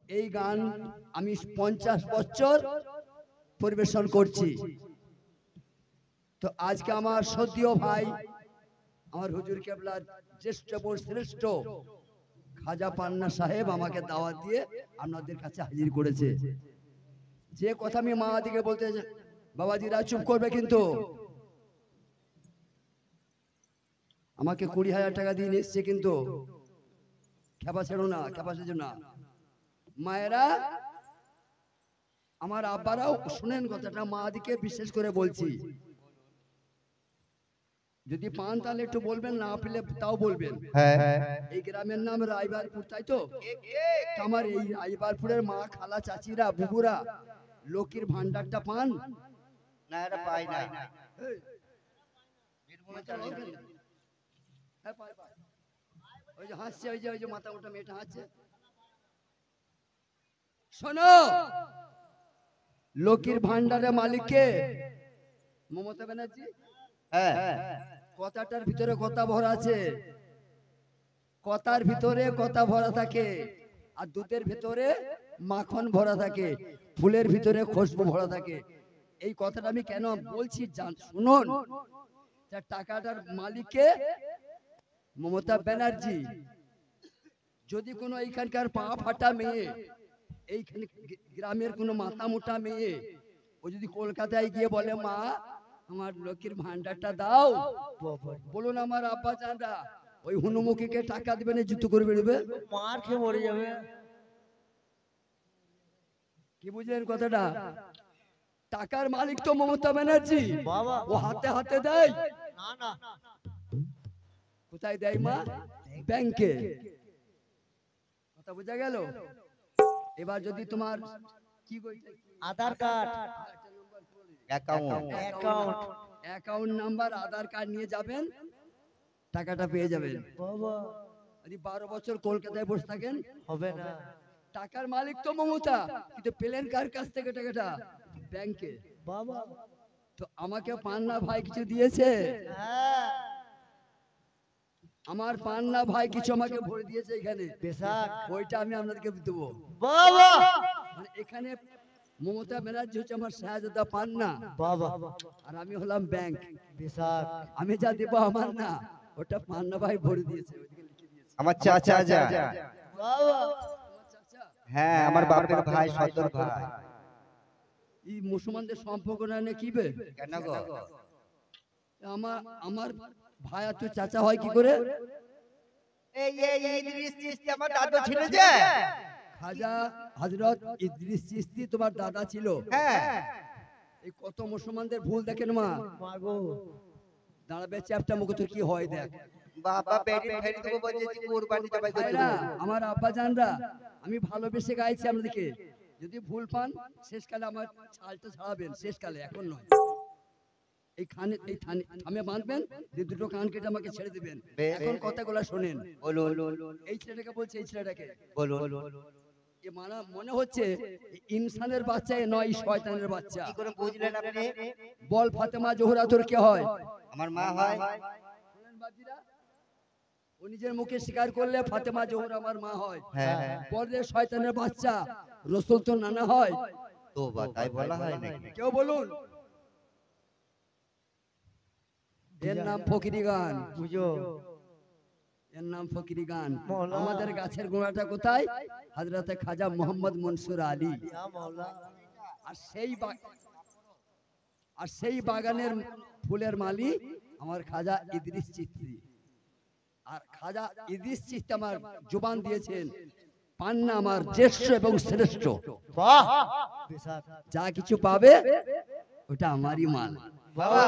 এই গান আমি 50 বছর পরিবেশন করছি। তো আজকে আমার সদ্য ভাই আমার হুজুর কেবলার জ্যেষ্ঠ শ্রেষ্ঠ খাজা পান্না সাহেব আমাকে দাওয়াত দিয়ে আপনাদের কাছে হাজির করেছে। যে কথা আমি মা দিকে বলতে, বাবাজিরা চুপ করবে কিন্তু। আমাকে 20,000 টাকা দিয়ে এসছে কিন্তু, খেপা ছেড়ো না, খেপা ছেড়ো না। মায়েরা আমার আব্বারাও শুনেন কথাটা, মা দিকে বিশেষ করে বলছি। যদি পান তাহলে একটু বলবেন, না পেলে তাও বলবেন। এই গ্রামের নাম রায়বারপুর, তাই তো? আমার এই রায়বারপুরের মা, খালা, চাচিরা, বুবুরা লক্ষ্মীর ভান্ডারটা পান না? এটা পাই না। ওই যে হাসছে, ওই যে মাথা মোটা মেয়েটা হাসছে। শোনো, লক্ষ্মীর ভান্ডারের মালিককে মমতা ব্যানার্জি। কথাটার ভিতরে কথা ভরা আছে, কথার ভিতরে কথা ভরা থাকে, আর দুধের ভিতরে মাখন ভরা থাকে, ফুলের ভিতরে খুশবু ভরা থাকে। এই কথাটা আমি কেন বলছি শুনুন। টাকাটার মালিককে মমতা ব্যানার্জি। যদি কোনো এইখানকার পা ফাটা মেয়ে, এইখানে গ্রামের কোনো মাথা মোটা মেয়ে, ও যদি কলকাতায় গিয়ে বলে মা আমার লক্ষ্মীর ভান্ডারটা দাও, বলুন আমার আব্বা জানরা ওই হনুমুখীকে টাকা দিবে না, জুতো করে বেরোবে, মার খেয়ে মরে যাবে। কি বুঝলেন কথাটা? টাকার মালিক তো মমতা ব্যানার্জি। বাবা, ও হাতে হাতে দেয় না না। কোথায় দেয় মা? ব্যাংকে। কথা বোঝা গেল? এবার যদি তোমার কি আধার কার্ড, অ্যাকাউন্ট নাম্বার, আধার কার্ড নিয়ে যাবেন, টাকাটা পেয়ে যাবেন। বাবা, যদি 12 বছর কলকাতায় বসে থাকেন হবে না। টাকার মালিক তো মমতা, কিন্তু পেলেন কার কাছ থেকে টাকাটা? ব্যাংকে। বাবা, তো আমাকে পান্না ভাই কিছু দিয়েছে, হ্যাঁ, আমার পান্না ভাই কিছু আমাকে ভরে দিয়েছে এখানে, বেশাক, ওইটা আমি আপনাদেরকে দেবো। বাবা, মানে এখানে মমতা ব্যানার্জি হচ্ছে আমার শাহজাদা পান্না, বাবা, আর আমি হলাম ব্যাংক। বেশাক। আমি যা দেবো আমার না, ওটা পান্না ভাই ভরে দিয়েছে, ওইদিকে লিখে দিয়েছে। আমার চাচা যা। বাবা, হ্যাঁ, আমার বাপের ভাই, সদর ভাই। এই মুসলমানদের সম্পর্ক না কি বে? কেন গো? আমার ভাই আর তুই চাচা হয় কি করে? এই ইদ্রিস চিশতি আমার দাদু ছিল যে। খাজা হযরত ইদ্রিস চিশতি তোমার দাদা ছিল। হ্যাঁ। এই কত মুসলমানদের ভুল দেখেন মা। মাগো, দাঁড়াবে চ্যাপটা মুখ তোর কি হয় দেখ। বাবা বেরি ফেরি দেবো বলছে যে কুরবানি জবাই করে ভাইরা, দেবো। আমার আব্বা জানরা, আমি ভালোবেসে গাইছি আপনাদেরকে। যদি ভুল পান শেষকালে আমার ছালটা ছাড়াবেন, শেষকালে, এখন নয়। এই খানে এই থামে বাঁধবেন, দুটো কান কেটে আমাকে ছেড়ে দিবেন। এখন কথাগুলো শোনেন। এই ছেলেটাকে বলছে, এই ছেলেটাকে এ মনে হচ্ছে ইনসানের বাচ্চা, এ নয় শয়তানের বাচ্চা। কি করে বুঝলেন আপনি? বল ফাতেমা জোহরা তোর কে হয়? আমার মা হয়। শুনেন বাজিরা, ও নিজের মুখে স্বীকার করলে ফাতেমা জোহরা আমার মা হয়। হ্যাঁ। বলে শয়তানের বাচ্চা, রাসূল তো নানা হয়। তো তাই বলা হয় নাকি? কেউ বলুন। এর নাম ফকিরি গান, বুঝো, এর নাম ফকিরি গান। মৌলা। আমাদের গাছের গোড়াটা কোথায়? হযরতে খাজা মোহাম্মদ মনসুর আলী। আর সেই বাগানের ফুলের মালি আমার খাজা ইদ্রিস চিশতি। আর খাজা ইদ্রিস চিশতি আমার জবান দিয়েছেন, পান্না আমার জ্যেষ্ঠ এবং শ্রেষ্ঠ। বাহ, বেশাক। যা কিছু পাবে ওটা আমারই মাল। বাবা,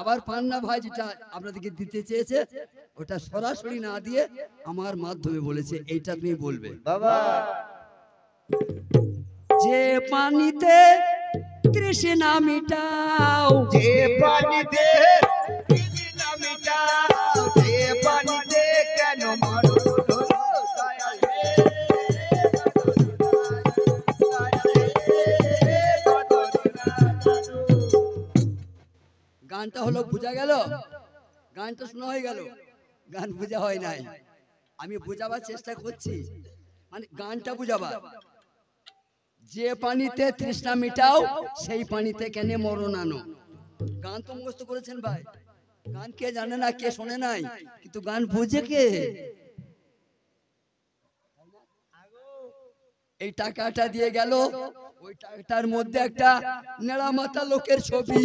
আবার পান্না ভাই যেটা আপনাদেরকে দিতে চেয়েছে, ওটা সরাসরি না দিয়ে আমার মাধ্যমে বলেছে, এইটা তুমি বলবে। বাবা, যে পানিতে তৃষ্ণা মিটাও, যে পানিতে তৃষ্ণা মিটাও, যে পানিতে কেন মারো গানটা হলো, বোঝা গেল? গানটা শোনা হয়ে গেল, গান বোঝা হয় নাই। আমি বোঝাবার চেষ্টা করছি, মানে গানটা বুঝাবার। যে পানিতে তৃষ্ণা মিটাও সেই পানিতে কেন মরণ আনো। গান তো মুখস্থ করেছেন ভাই, গান কে জানে না, কে শোনে নাই, কিন্তু গান বুঝে কে? এই টাকাটা দিয়ে গেল, ওই টাকাটার মধ্যে একটা নেড়া মাথা লোকের ছবি।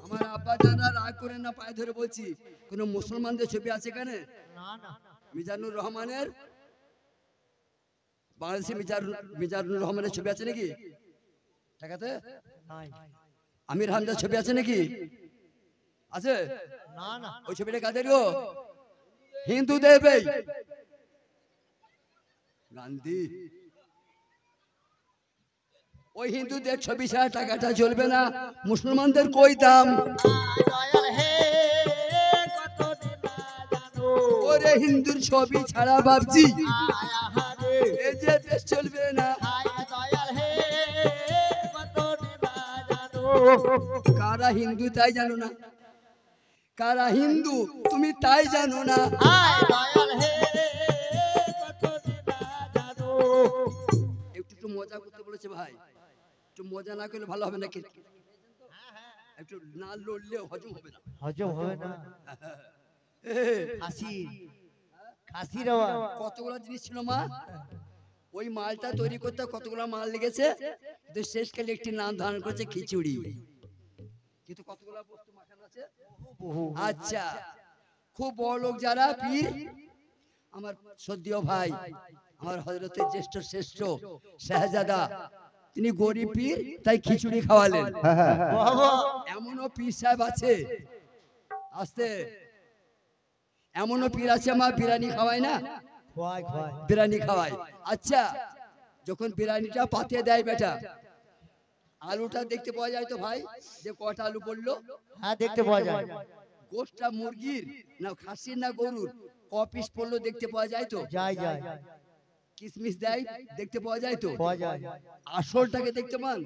আমার আব্বা জানা রাগ করে না, পায়ে ধরে বলছি, কোন মুসলমানদের ছবি আছে এখানে? মিজানুর রহমানের, বাংলাদেশে মিজানুর রহমানের ছবি আছে নাকি টাকাতে? আমির হামজার ছবি আছে নাকি? আছে? ওই ছবিটা কাদের গো? হিন্দুদের। গান্ধী ওই হিন্দুদের ছবি ছাড়া টাকাটা চলবে না। মুসলমানদের কই দাম? ওরে হিন্দুর ছবি ছাড়া বাবজি এই যে দেশ চলবে না। কারা হিন্দু তাই জানো না? কারা হিন্দু তুমি তাই জানো না? একটু মজা করতে বলেছে ভাই, একটু মজা না করলে ভালো হবে না। একটু না লড়লে হজম হবে না। হজম হবে না। কতগুলো জিনিস ছিল মা, ওই মালটা তৈরি করতে কতগুলো মাল লেগেছে, শেষকালে একটি নাম ধারণ করেছে খিচুড়ি। কিন্তু কতগুলো বস্তু মাখানো আছে। আচ্ছা, খুব বড় লোক যারা পীর, আমার সদ্যীয় ভাই, আমার হযরতের জ্যেষ্ঠ শ্রেষ্ঠ শাহজাদা, তিনি গরিব পীর, তাই খিচুড়ি খাওয়ালেন। এমনও পীর সাহেব আছে, আসতে এমনও পীর আছে আমার বিরিয়ানি খাওয়ায় না, বিরিয়ানি খাওয়ায়। আচ্ছা, যখন বিরিয়ানিটা পাতে দেয় বেটা, আলুটা দেখতে পাওয়া যায় তো ভাই, যে কটা আলু পড়লো? হ্যাঁ, দেখতে পাওয়া যায়। গোশটা মুরগির না খাসির না গরুর ক পিস পড়লো দেখতে পাওয়া যায় তো? যায়। কিসমিস দেয় দেখতে পাওয়া যায় তো? পাওয়া যায়। আসলটাকে দেখতে পান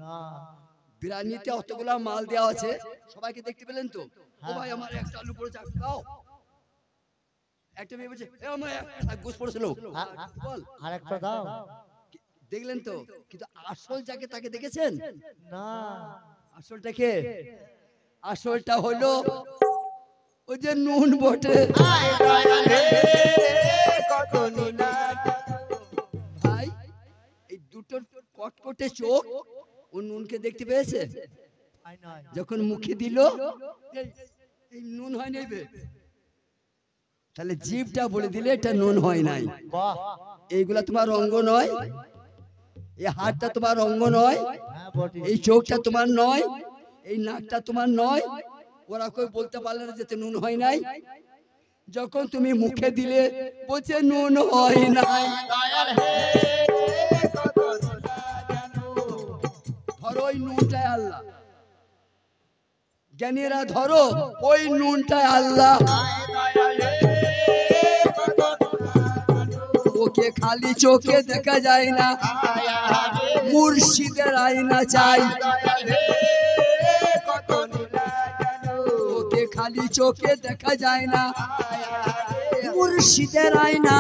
না? বিরিয়ানিতে অতগুলা মাল দেওয়া আছে, সবাইকে দেখতে পেলেন তো? ও ভাই আমার একটা আলু পড়েছে, খাও। একটা মেয়ে বলছে আমার একটা গোশ পড়েছিল, বল আরেকটা দাও। দেখলেন তো? কিন্তু আসল যাকে তাকে দেখেছেন না? আসলটা কে? আসলটা হলো ওই যে নুন বটে। ভাই এই দুটো কটকটে চোখ ও নুনকে দেখতে পেয়েছে, যখন মুখে দিল এই নুন হয় নাই, তাহলে জিভটা বলে দিলে এটা নুন হয় নাই। এইগুলা তোমার অঙ্গ নয়, এই হাতটা তোমার অঙ্গ নয়, এই চোখটা তোমার নয়, এই নাকটা তোমার নয়। ওরা কই বলতে পারলে না যে নুন হয় নাই। যখন তুমি মুখে দিলে বলছে নুন হয় নাই। ধরো ওই নুনটাই আল্লাহ, জ্ঞানীরা ধরো ওই নুনটাই আল্লাহ। ওকে খালি চোখে দেখা যায় না, মুর্শিদের আয়না চাই। ওকে খালি চোখে দেখা যায় না, মুর্শিদের আয়না।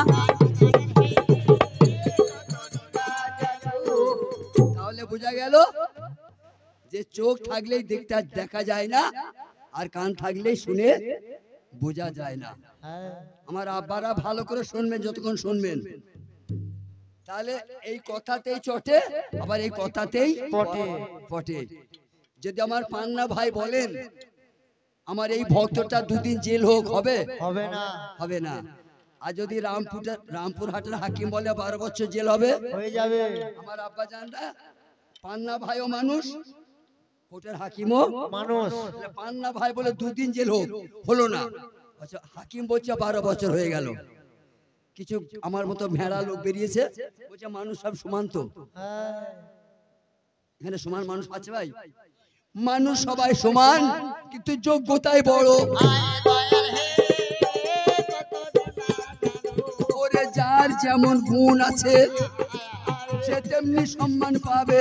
তাহলে বোঝা গেল যে চোখ থাকলেই দেখতে দেখা যায় না, আর কান থাকলেই শুনে বোঝা যায় না। আমার আব্বারা ভালো করে শুনবেন, যতক্ষণ শুনবেন, তাহলে এই কথাতেই চটে, আবার এই কথাতেই পটে। যদি আমার পান্না ভাই বলেন আমার এই ভক্তটা দুদিন জেল হোক, হবে? হবে না। আর যদি রামপুরহাটের হাকিম বলে 12 বছর জেল হবে, হয়ে যাবে। আমার আব্বা জানরা পান্না ভাইও মানুষ, কোর্টের হাকিমও মানুষ। পান্না ভাই বলে 2 দিন জেল হোক, হলো না। আচ্ছা, হাকিম বলছে 12 বছর হয়ে গেল। কিছু আমার মতো ভেড়া লোক বেরিয়েছে, বলছে মানুষ সব সমান তো। এখানে সমান মানুষ আছে ভাই? মানুষ সবাই সমান, কিন্তু যোগ্যতায় বড়। ওরে যার যেমন গুণ আছে সে তেমনি সম্মান পাবে।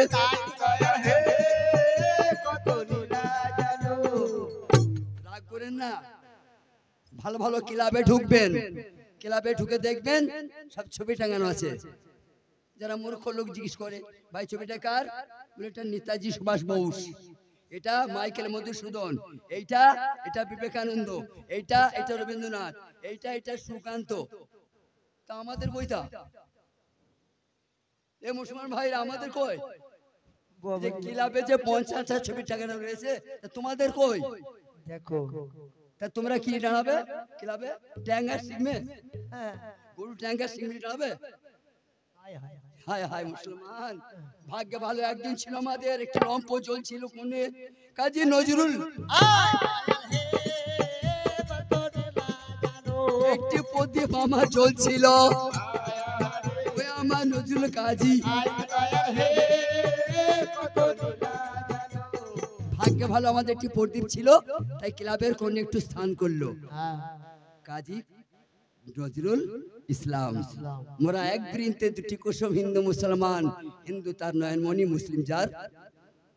রাগ করেন না, ভালো ভালো ক্লাবে ঢুকবেন, ক্লাবে ঢুকে দেখবেন সব ছবি টাঙানো আছে। যারা মূর্খ লোক জিজ্ঞেস করে ভাই ছবিটা কার, বলে এটা নেতাজি সুভাষ বোস, এটা মাইকেল মধুসূদন, এটা বিবেকানন্দ, এটা রবীন্দ্রনাথ, এটা সুকান্ত। তা আমাদের বইটা এ মুসলমান ভাইরা আমাদের কই? যে ক্লাবে যে 50টা ছবি টাঙানো রয়েছে তোমাদের কই? দেখো তা তোমরা কি দাঁড়াবে ক্লাবে? ট্যাঙ্গার শিখবে? গরু ট্যাঙ্গার শিখবে দাঁড়াবে? হায় হায় মুসলমান, ভাগ্য ভালো একদিন ছিল আমাদের একটি লম্প জ্বলছিল কোনে কাজী নজরুল, একটি প্রদীপ আমার জ্বলছিল, ওই আমার নজরুল কাজী। ভাগ্য ভালো আমাদের একটি প্রদীপ ছিল, তাই ক্লাবের কোণে একটু স্থান করলো কাজী নজরুল ইসলাম। মোরা এক বৃন্তে দুটি কুসুম, হিন্দু মুসলমান, হিন্দু তার নয়নমণি, মুসলিম যার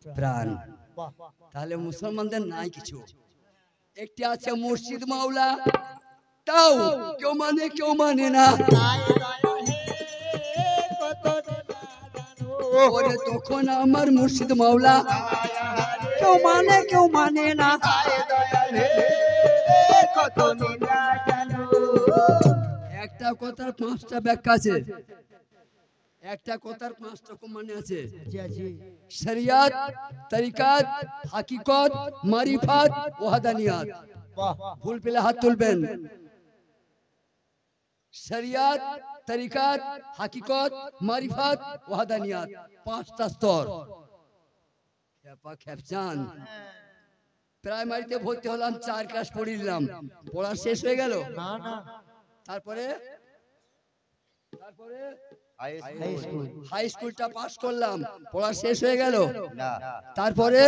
প্রাণ। তাহলে মুসলমানদের নাই কিছু, একটি আছে মুর্শিদ মাওলা, তাও কেউ মানে না। ওরে তখন আমার মুর্শিদ মাওলা কেউ মানে না। একটা কথার 5টা ব্যাখ্যা আছে, একটা কথার 5টা মানে আছে। শরিয়ত, তরিকাত, হাকিকত, মারিফাত, ওয়াহদানিয়াত। ভুল পেলে হাত তুলবেন। শরিয়ত, তরিকাত, হাকিকত, মারিফাত, ওয়াহদানিয়াত, 5টা স্তর। খেপচান প্রাইমারিতে ভর্তি হলাম, 4 ক্লাস পড়িলাম, পড়া শেষ হয়ে গেল। তারপরে হাই স্কুলটা পাস করলাম, পড়া শেষ হয়ে গেল। তারপরে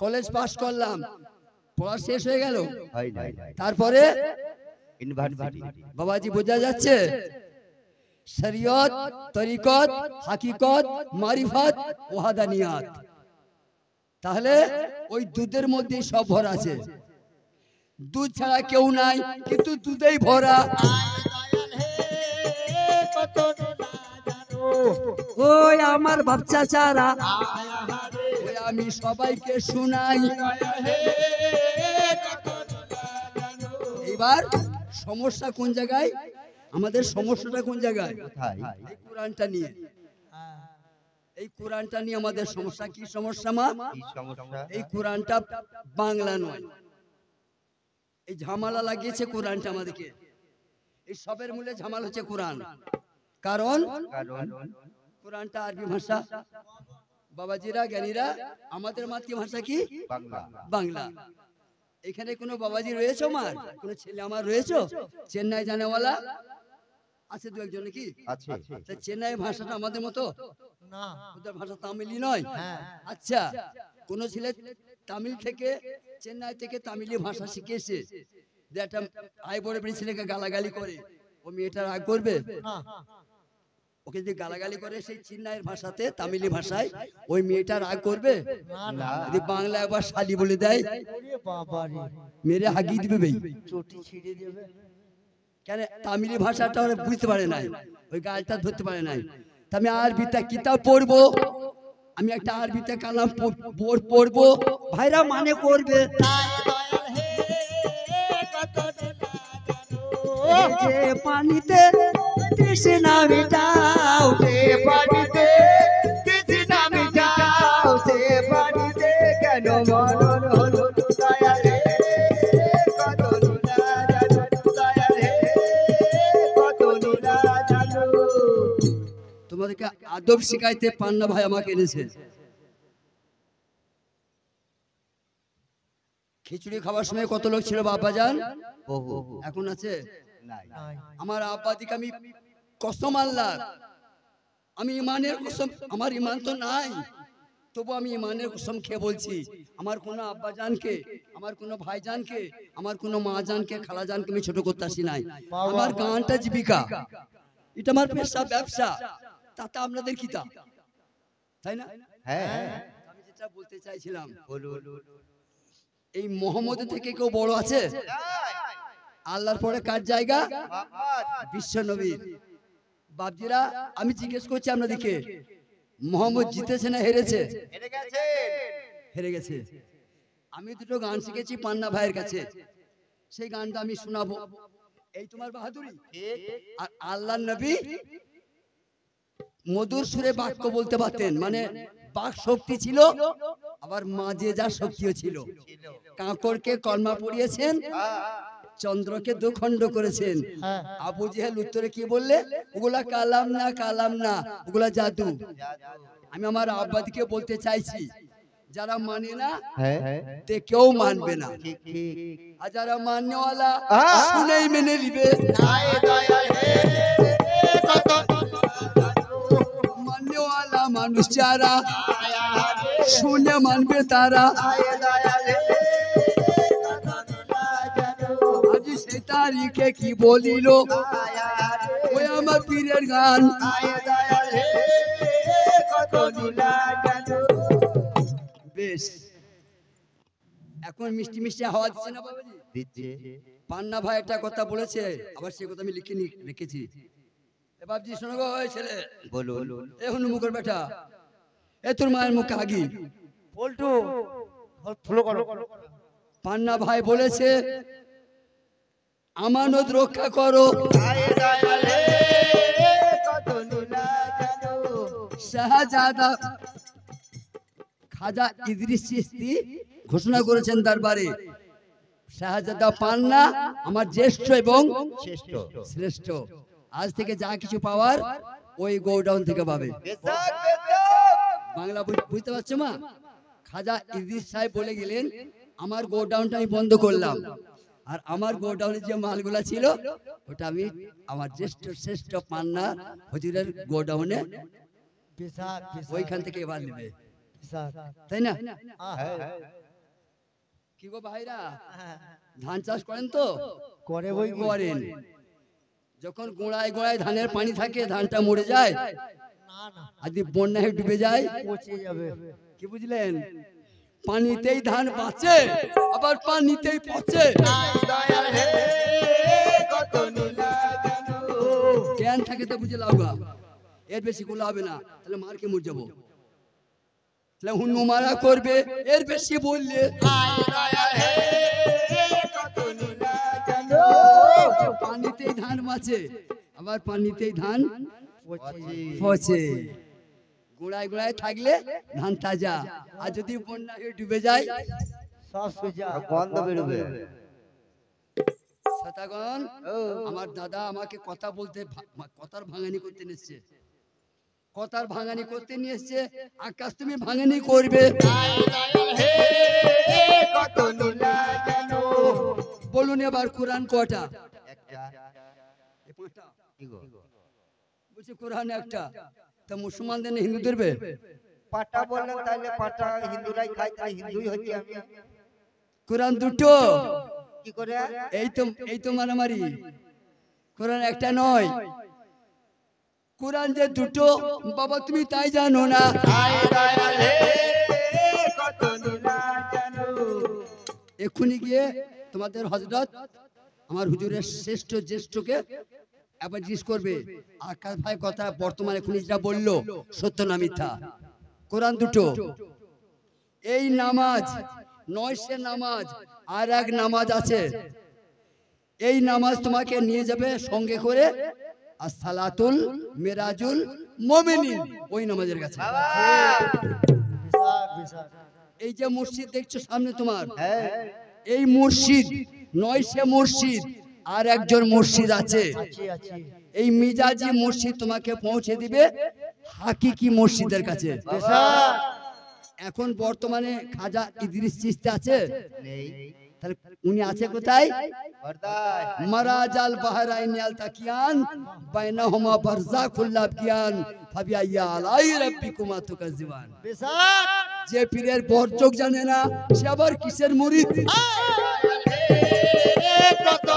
কলেজ পাস করলাম, পড়া শেষ হয়ে গেল। তারপরে বাবাজি বোঝা যাচ্ছে? শরিয়ত, তরিকত, হাকিকত, মারিফাত, ওয়াহদানিয়াত। তাহলে ওই দুধের মধ্যে সব ভরা আছে, দুধ ছাড়া কেউ নাই, কিন্তু দুধেই ভরা। ওই আমার বাচ্চা চারা, ওই আমি সবাইকে শোনাই। এবার সমস্যা কোন জায়গায়? আমাদের সমস্যাটা কোন জায়গায়? এই কোরআনটা নিয়ে, এই কোরআনটা নিয়ে আমাদের সমস্যা। কি সমস্যা মা? এই কোরআনটা বাংলা নয়, এই ঝামেলা লাগিয়েছে কোরআনটা আমাদেরকে। এই সবের মূলে ঝামেলা হচ্ছে কোরআন। কারণ কোরআনটা আরবি ভাষা। বাবাজিরা, জ্ঞানীরা, আমাদের মাতৃভাষা কি? বাংলা। এখানে কোনো বাবাজি রয়েছে আমার? কোনো ছেলে আমার রয়েছে চেন্নাই জানেওয়ালা? আছে 2-1 কি আছে? চেন্নাই ভাষাটা আমাদের মতো না, ওদের ভাষা তামিলি নয়। আচ্ছা, কোন ছেলে তামিল থেকে, চেন্নাই থেকে তামিলি ভাষা শিখেছে, যে একটা আই বড় বড় ছেলেকে গালাগালি করে, ও মেয়েটা রাগ করবে? ওকে যদি গালাগালি করে সেই চেন্নাইয়ের ভাষাতে, তামিলি ভাষায়, ওই মেয়েটা রাগ করবে? যদি বাংলা একবার শালি বলে দেয়, মেরে হাগিয়ে দিবে, চটি ছিঁড়ে দেবে। কেন? তামিলি ভাষাটা ওরা বুঝতে পারে নাই, ওই গালটা ধরতে পারে নাই। তা আমি আরবিতে কিতাব পড়বো, আমি একটা আরবিতে কালাম পড়বো, ভাইরা মানে করবে। যে পানিতে তৃষ্ণা মিটাও, সে পানিতে তৃষ্ণা মিটাও, সে পানিতে কেন মরণ হলো দয়া রে, কত লীলা জানো দয়া রে, কত লীলা জানো। তোমাদেরকে আদব শিখাইতে পান্না ভাই আমাকে এনেছে। খিচুড়ি খাবার সময় কত লোক ছিল বাবাজান? এখন আছে? আমার আব্বা দিকে আমি কসম আল্লাহ, আমি ইমানের কসম, আমার ইমান তো নাই, তবু আমি ইমানের কসম খেয়ে বলছি, আমার কোনো আব্বা জানকে, আমার কোনো ভাই জানকে, আমার কোনো মা জানকে, খালা জানকে আমি ছোট করতে আসি নাই। আমার গানটা জীবিকা, এটা আমার পেশা, ব্যবসা। তাতে আপনাদের কি তা, তাই না? আমি যেটা বলতে চাইছিলাম, এই মোহাম্মদ থেকে কেউ বড় আছে? আল্লাহর পরে কার জায়গা? মোহাম্মদ বিশ্ব নবীর। বাপজিরা আমি জিজ্ঞেস করছি আপনাদেরকে, মোহাম্মদ জিতেছে না হেরেছে? হেরে গেছে। হেরে গেছে। আমি দুটো গান শিখেছি পান্না ভাইয়ের কাছে, সেই গানটা আমি শোনাবো। এই তোমার বাহাদুরি। আর আল্লাহর নবী মধুর সুরে বাক্য বলতে পারতেন, মানে বাক শক্তি ছিল, আবার মাঝে যা শক্তিও ছিল। কাঁকড়কে কলমা পড়িয়েছেন, চন্দ্রকে দুখণ্ড করেছেন। হ্যাঁ আবু জেহেল উত্তরে কি বললে? ওগুলা কালাম না, কালাম না, ওগুলা জাদু। আমি আমার আব্বাদিকে বলতে চাইছি, যারা মানে না তে কেউ মানবে না, ঠিক ঠিক। আর যারা মাননেওয়ালা শুনেই মেনে নিবে। আয় দয়াল হে কত মাননেওয়ালা মানুষ যারা আয়া রে শুনে মানবে তারা। আয় দয়াল হে কত নীলা জানো আজ সে তারিখে কি বলিল আয়া রে ওই আমার পীরের গান। আয় দয়াল হে কত নীলা জানো। বেশ, এখন মিষ্টি মিষ্টি হাওয়া দিচ্ছে না বাবাজি? দিচ্ছে। পান্না ভাই একটা কথা বলেছে, আবার সে কথা আমি লিখে রেখেছি। এ বাবজি শোনো গো, ওই ছেলে বলুন। এ হনুমুখের বেটা, এ তোর মায়ের মুখে আগি। পল্টু ফলো করো। পান্না ভাই বলেছে আমানত রক্ষা করো। আয় দয়াল হে কত নীলা জানো। শাহজাদা খাজা ইদ্রিস চিশতি ঘোষণা করেছেন দরবারে, শাহজাদা পান্না আমার জ্যেষ্ঠ এবং শ্রেষ্ঠ। শ্রেষ্ঠ। আজ থেকে যা কিছু পাওয়ার ওই গোডাউন থেকে পাবে। বেসাক বেসাক। বাংলা বুঝতে পারছো মা? খাজা ইদ্রিস সাহেব বলে গেলেন আমার গোডাউনটা আমি বন্ধ করলাম, আর আমার গোডাউনে যে মালগুলা ছিল ওটা আমি আমার জ্যেষ্ঠ শ্রেষ্ঠ পান্না হুজুরের গোডাউনে বিশাখ ওইখান থেকে এবার নেবে, বিশাখ তাই না? হ্যাঁ কি গো ভাইরা, ধান চাষ করেন তো? করে বই করেন। যখন গোড়ায় গোড়ায় ধানের পানি থাকে ধানটা মরে যায়, না না আর যদি বন্যায় ডুবে যায় পচে যাবে। কি বুঝলেন? পানিতেই ধান বাঁচে, আবার পানিতেই পচে। আয় দয়াল হে কত নীলা জানো। জ্ঞান থাকে তো বুঝে লাউগা, এর বেশি গুলো হবে না, তাহলে মারকে মর যাবো। তাহলে হুন্নু মারা করবে, এর বেশি বললে আয় দয়াল হে কত নীলা জানো। পানিতেই ধান বাঁচে, আবার পানিতেই ধান পচে পচে। গোড়ায় গোড়ায় থাকলে ধান তাজা, আর যদি বন্যা হয়ে ডুবে যায় সব সোজা গন্ধ বেরোবে। শতাগণ, আমার দাদা আমাকে কথা বলতে কথার ভাঙানি করতে নিচ্ছে, কথার ভাঙানি করতে নিয়ে এসছে। আকাশ তুমি ভাঙানি করবে। আয় দয়াল হে কত নীলা জানো। বলুন এবার কোরআন কটা? একটা। এই পাঁচটা। কি গো? বলছে কোরআন একটা, তা মুসলমানদের না হিন্দুদের বে? পাটা বললেন তাহলে পাটা হিন্দুরাই খায়, তাই হিন্দুই হচ্ছি আমি। কোরআন দুটো। কি করে? এই তো মারামারি। কোরআন একটা নয়, কোরআন যে দুটো বাবা তুমি তাই জানো না। আয় দয়াল হে কত নীলা জানো। এক্ষুনি গিয়ে তোমাদের হযরত আমার হুজুরের শ্রেষ্ঠ জ্যেষ্ঠকে একবার জিজ্ঞেস করবে আকাশ ভাই কথা বর্তমানে এক্ষুনি যেটা বললো সত্য না মিথ্যা। কোরআন দুটো। এই নামাজ নয়, সে নামাজ আর এক নামাজ আছে, এই নামাজ তোমাকে নিয়ে যাবে সঙ্গে করে আসসালাতুল মিরাজুল মুমিনিন, ওই নামাজের কাছে। বাবা বিশাখ বিশাখ এই যে মসজিদ দেখছো সামনে তোমার, হ্যাঁ এই মসজিদ নয়, সে মসজিদ আর একজন মসজিদ আছে। আছে আছে এই মিজাজি মসজিদ তোমাকে পৌঁছে দিবে হাকিকি মসজিদের কাছে। বিশাখ এখন বর্তমানে খাজা ইদ্রিস চিশতি আছে, নেই। তাহলে উনি আছে কোথায়? বরদাই মারাজাল বাহরাইন ইয়ালতাকিয়ান বাইনাহুমা বারযাকুল লাবকিয়ান ফাবিআইয়া আলাই রাব্বিকুমা তুকাজ্জিবান। বিশাখ যে পীরের বরযোগ জানে না সে আবার কিসের মুরিদ? কত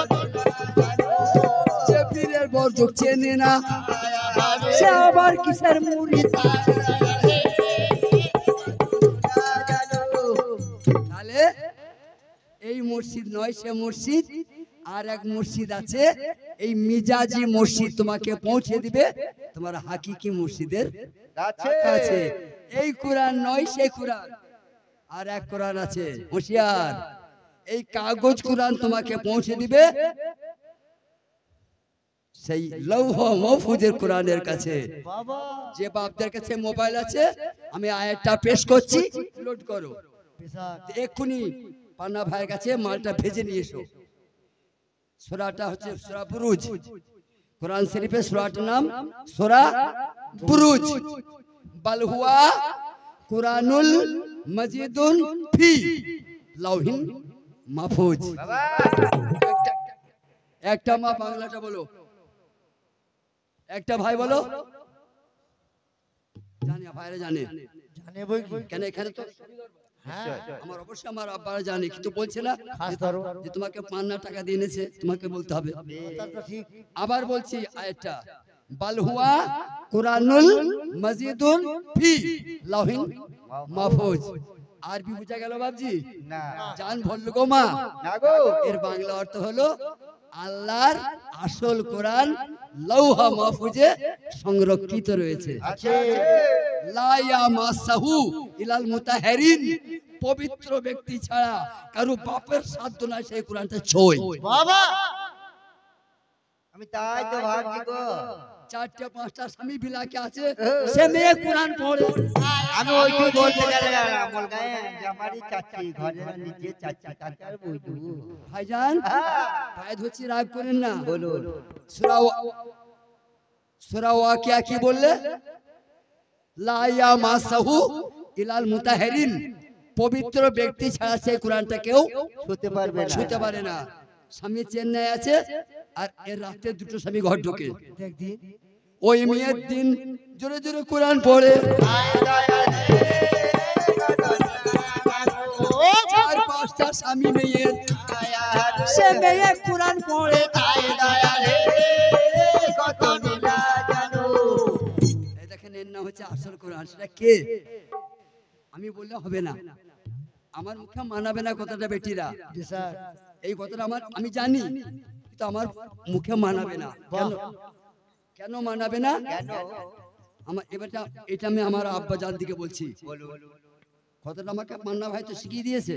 যে পীরের বরযোগ চেনে না সে আবার কিসের মুরিদ? তাহলে এই মসজিদ নয়, সে মসজিদ আর এক মসজিদ আছে, এই মিজাজি মসজিদ তোমাকে পৌঁছে দিবে তোমার হাকিকি মসজিদের কাছে। এই কোরআন নয় সেই কোরআন, আর এক কোরআন আছে হুঁশিয়ার, এই কাগজ কোরআন তোমাকে পৌঁছে দিবে সেই লৌহ মাহফুজের কোরআনের কাছে। বাবা যে বাপদের কাছে মোবাইল আছে, আমি আয়াতটা পেশ করছি, লোড করো বিশাখ এক্ষুনি। পান্না ভাইয়ের কাছে মালটা ভেজে নিয়ে এসো। সূরাটা হচ্ছে সূরা বুরুজ, কোরআন শরীফের সূরাটার নাম সূরা বুরুজ। বাল হুয়া কুরআনুল মাজিদুন ফি লাউহিন মাহফুজ। একটা মা বাংলাটা বলো, একটা ভাই বলো। জানি ভাইরা জানে, জানে বই কি কেন এখানে তো হ্যাঁ আমার অবশ্যই আমার আব্বারা জানে, কিন্তু বলছে না খাস ধরো যে তোমাকে ৫ টাকা দিয়ে এনেছে, তোমাকে বলতে হবে। কথা তো ঠিক আবার বলছি আয়াতটা, বাল হুয়া কুরআনুল মাজিদুন ফি লাউহিন মাহফুজ। আরবি বুঝা গেল বাবজি? না জান ভরল গো মা। না গো এর বাংলা অর্থ হলো আল্লাহর আসল কোরআন লৌহ মাহফুজে সংরক্ষিত রয়েছে। আছে লা ইয়ামাসাহু ইলাল মুতাহহিরিন, পবিত্র ব্যক্তি ছাড়া কারো বাপের সাধ্য নাই সেই কোরআনটা ছোঁয়। বাবা আমি তাই তো ভাবছি গো, ৪টা ৫টা স্বামী বিলাকে আছে, সে মেয়ে কোরআন পড়ে। আমি ওইটুকু বলতে গেলাম আমল গায়ে যে আমারই চাচি ঘরে নিজে চাচি তাকে আর বইটু ভাইজান পায়ে ধরছি, রাগ করেন না। বলুন সূরা ওয়াকিয়া কি বললে? লা ইয়ামাসাহু ইলাল মুতাহহিরিন, পবিত্র ব্যক্তি ছাড়া সেই কোরআনটা কেউ শুতে পারবে না ছুঁতে পারে না। স্বামী চেন্নাই আছে আর এর রাতে দুটো স্বামী ঘর ঢোকে, দেখ দিন ওই মেয়ের দিন জোরে জোরে কোরআন পড়ে, ৪-৫টা স্বামী মেয়ের, সে মেয়ে কোরআন পড়ে। এই দেখেন এর নাম হচ্ছে আসল কোরআন। সেটা কে? আমি বললে হবে না, আমার মুখে মানাবে না কথাটা বেটিরা। বিশাখ এই কথাটা আমি জানি, কিন্তু আমার মুখে মানাবে না। কেন কেন মানাবে না? কেন আমার এটা আমি আমার আব্বা জান দিকে বলছি। বলুন কথাটা আমাকে মান্না ভাই তো শিখিয়ে দিয়েছে,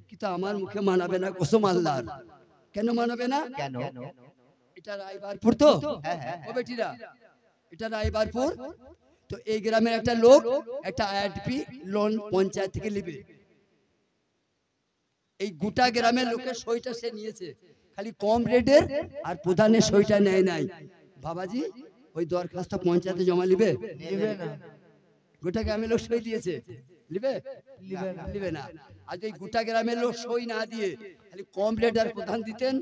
কিন্তু আমার মুখে মানাবে না কসম আল্লাহর। কেন মানাবে না? কেন এটা রায়বারপুর তো, হ্যাঁ, হ্যাঁ, ও বেটিরা, এটা রায়বারপুর তো। এই গ্রামের একটা লোক একটা আইডিপি লোন পঞ্চায়েত থেকে নেবে, এই গোটা গ্রামের লোকের সইটা সে নিয়েছে, খালি কম রেটের আর প্রধানের সইটা নেয় নাই। বাবাজি ওই দরখাস্ত পঞ্চায়েতে জমা নিবে? নিবে না গোটা গ্রামের লোক সই দিয়েছে, নিবে? নিবে না নিবে না। আজ এই গোটা গ্রামের লোক সই না দিয়ে খালি কম রেট আর প্রধান দিতেন,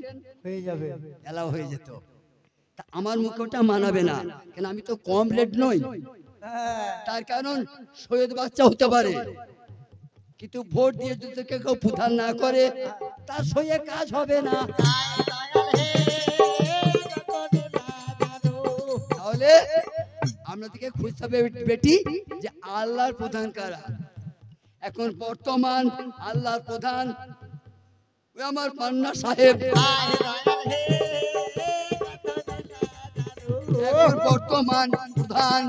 হয়ে যাবে এলাও হয়ে যেত। তা আমার মুখে ওটা মানাবে না, কেন আমি তো কম রেট নই। তার কারণ সৈয়দ বাচ্চা হতে পারে, কিন্তু ভোট দিয়ে যদি কেউ প্রধান না করে তার সইয়ে কাজ হবে না। তাহলে আপনাদেরকে খুঁজতে হবে বেটি যে আল্লাহর প্রধান কারা। এখন বর্তমান আল্লাহর প্রধান ওই আমার পান্না সাহেব, এখন বর্তমান প্রধান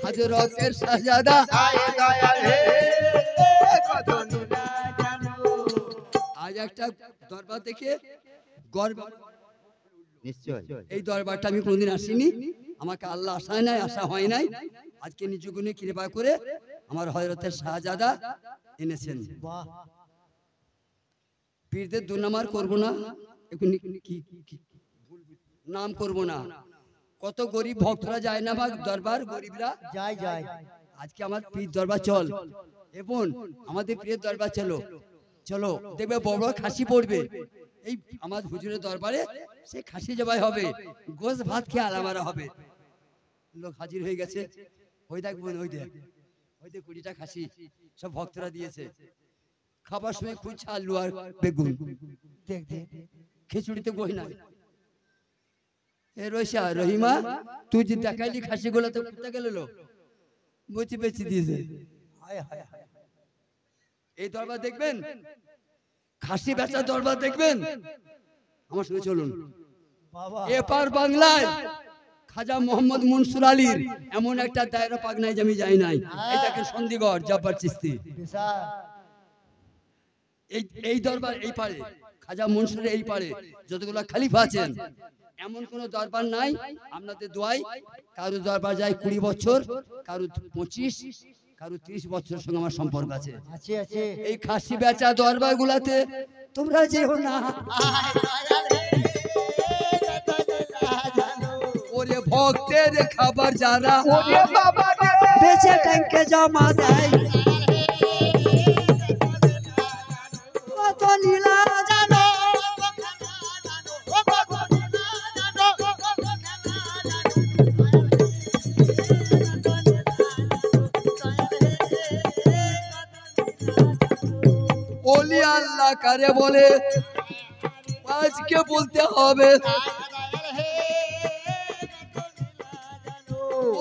হযরতের শাহজাদা। আজ একটা দরবার দেখে গর্ব, নিশ্চয় এই দরবারটা আমি কোনোদিন আসিনি, আমাকে আল্লাহ আশায় নাই, আশা হয় নাই। আজকে নিজ গুণে কৃপা করে আমার হযরতের শাহজাদা এনেছেন। বাহ পীরদের দুর্নামার করবো না, এখন নাম করবো না। কত গরিব ভক্তরা যায় না ভাগ দরবার, গরিবরা যাই যাই আজকে আমার পীর দরবার চল, এবং আমাদের পীরের দরবার চলো চলো, দেখবে বড় বড় খাসি পড়বে। এই আমার হুজুরের দরবারে সে খাসি জবাই হবে, গোশ ভাত খেয়ে আলামারা হবে। লোক হাজির হয়ে গেছে, ওই দেখ বোন, ওই দেখ 20টা খাসি সব ভক্তরা দিয়েছে। খাবার সময় খুঁজছে আলু আর বেগুন, দেখ দিন খিচুড়িতে বই নাই। এ রইসা রহিমা তুই যে দেখাইলি খাসি গুলো তো কোথায় গেল? বচি বেচি দিয়েছে। হায় হায় হায় এই দরবার দেখবেন খাসি বেচা দরবার দেখবেন? আমার সঙ্গে চলুন। বাবা এপার বাংলায় খাজা মোহাম্মদ মনসুর আলীর এমন একটা দায়রা পাক নাই যে আমি যাই নাই। এই দেখেন সন্দিগড় জব্বার চিস্তি। বিশাল এই দরবার এই পারে, খাজা মনসুরের এই পারে যতগুলো খলিফা আছেন এমন কোন দরবার নাই আপনাদের দোয়াই কারো দরবার যায় 20 বছর, কারো 25, কারো 30 বছরের সঙ্গে আমার সম্পর্ক আছে। আছে আছে এই খাসি বেচা দরবার গুলাতে তোমরা যেও না। ওরে ভক্তের খাবার যারা বেচে ট্যাঙ্কে জমা দেয়, কত নীলা জানো। ওলি আল্লাহ কারে বলে আজকে বলতে হবে।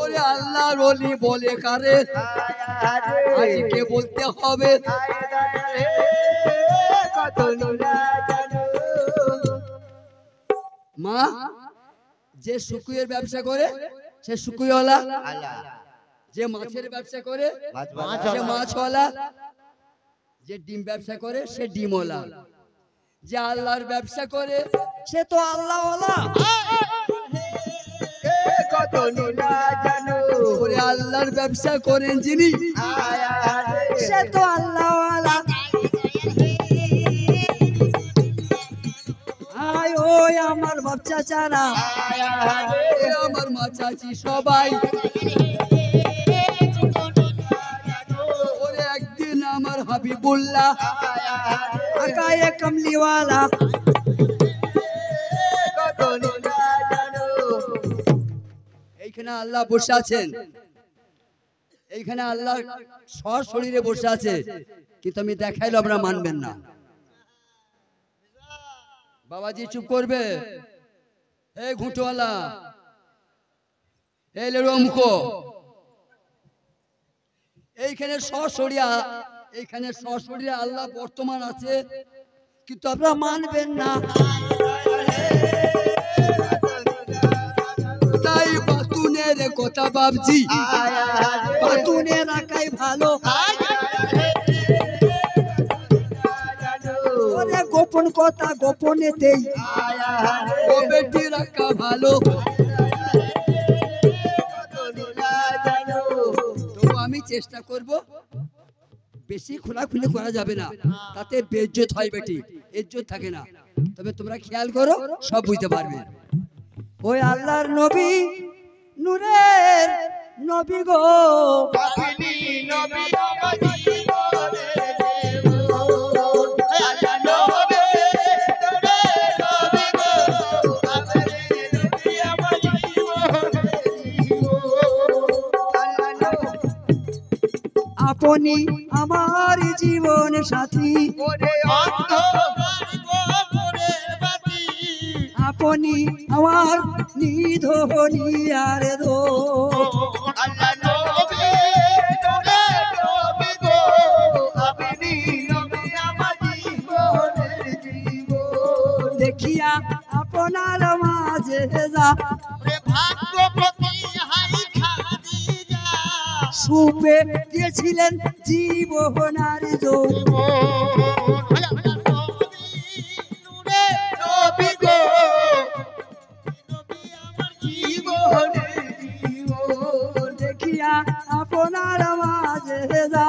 ওরে আল্লাহর ওলি বলে কারে আজকে বলতে হবে। মা যে শুকুয়ের ব্যবসা করে সে শুকুইওয়ালা, যে মাছের ব্যবসা করে সে মাছওয়ালা, যে ডিম ব্যবসা করে সে ডিমওয়ালা, যে আল্লাহর ব্যবসা করে সে তো আল্লাহওয়ালা। ওরে আল্লাহর ব্যবসা করেন যিনি সে তো আল্লাহওয়ালা। আয় ওই আমার বাপ চাচারা, আমার মা চাচি সবাই, ওরে একদিন আমার হাবিবুল্লাহ আকায়ে কমলিওয়ালা এইখানে আল্লাহ বসে আছেন, এইখানে আল্লাহ সশরীরে বসে আছে, কিন্তু আমি দেখাইলে আপনারা মানবেন না। বাবাজি চুপ করবে। এই ঘুঁটোওয়ালা, এই লেরুমুখো, এইখানে সশরীরে আল্লাহ বর্তমান আছে, কিন্তু আপনারা মানবেন না। তাই বাতুনের কথা ভাবছি, বাতুনে রাখাই ভালো। ওরে গোপন কথা গোপনেতেই বেটি রাখা ভালো। তো আমি চেষ্টা করব, বেশি খোলাখুলি করা যাবে না, তাতে বেইজ্জত হয় বেটি, ইজ্জত থাকে না। তবে তোমরা খেয়াল করো, সব বুঝতে পারবে। ওই আল্লাহর নবী নূরের নবী গো, আপনি আমার জীবন সাথী, আপনি আমার নিধনি আর দো। দেখিয়া আপনার মাঝে যা সুপে দিয়েছিলেন জীবনার যোগ। দেখিয়া আপনার মাঝে যা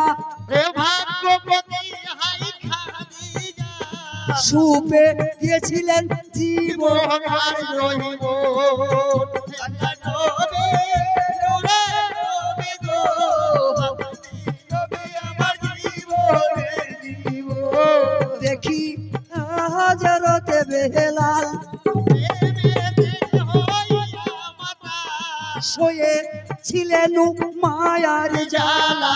সুপে দিয়েছিলেন জীবনার যোগ। দেখি হাজরতে বেলাল শোয়ে ছিলেন মায়ার জ্বালা।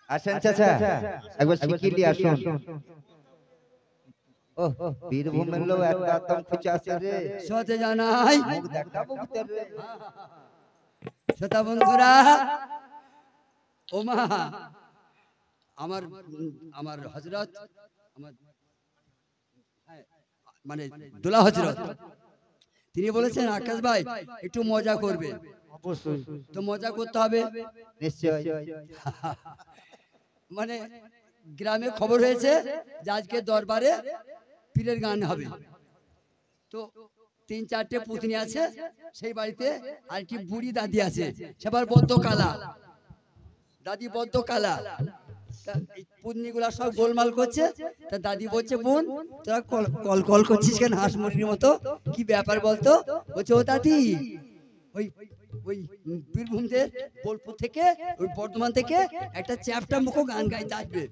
আসেন চাচা একবার শিখিয়ে দিয়ে আসুন। ও বীরভূমের লোক একদম খুঁজে আসে রে, সতে জানাই মুখ দেখা মুখ রে। শ্রোতা বন্ধুরা, ও মা, আমার আমার হযরত, আমার মানে দুলা হযরত, তিনি বলেছেন আকাশ ভাই একটু মজা করবে। অবশ্যই। তো মজা করতে হবে। নিশ্চয়। মানে গ্রামে খবর হয়েছে যে আজকে দরবারে পীরের গান হবে। তো 3-4টে পুতনি আছে সেই বাড়িতে, আর কি বুড়ি দাদি আছে, সেবার বদ্ধ কালা দাদি, বদ্ধ কালা। পুতনিগুলা সব গোলমাল করছে। তা দাদি বলছে, বোন তোরা কল কল করছিস কেন হাঁস মুরগির মতো, কি ব্যাপার বলতো? বলছে, ও দাদি ওই ওই বীরভূম থেকে, বোলপুর থেকে, ওই বর্ধমান থেকে একটা চ্যাপটা মুখো গান গাইতে আসবে,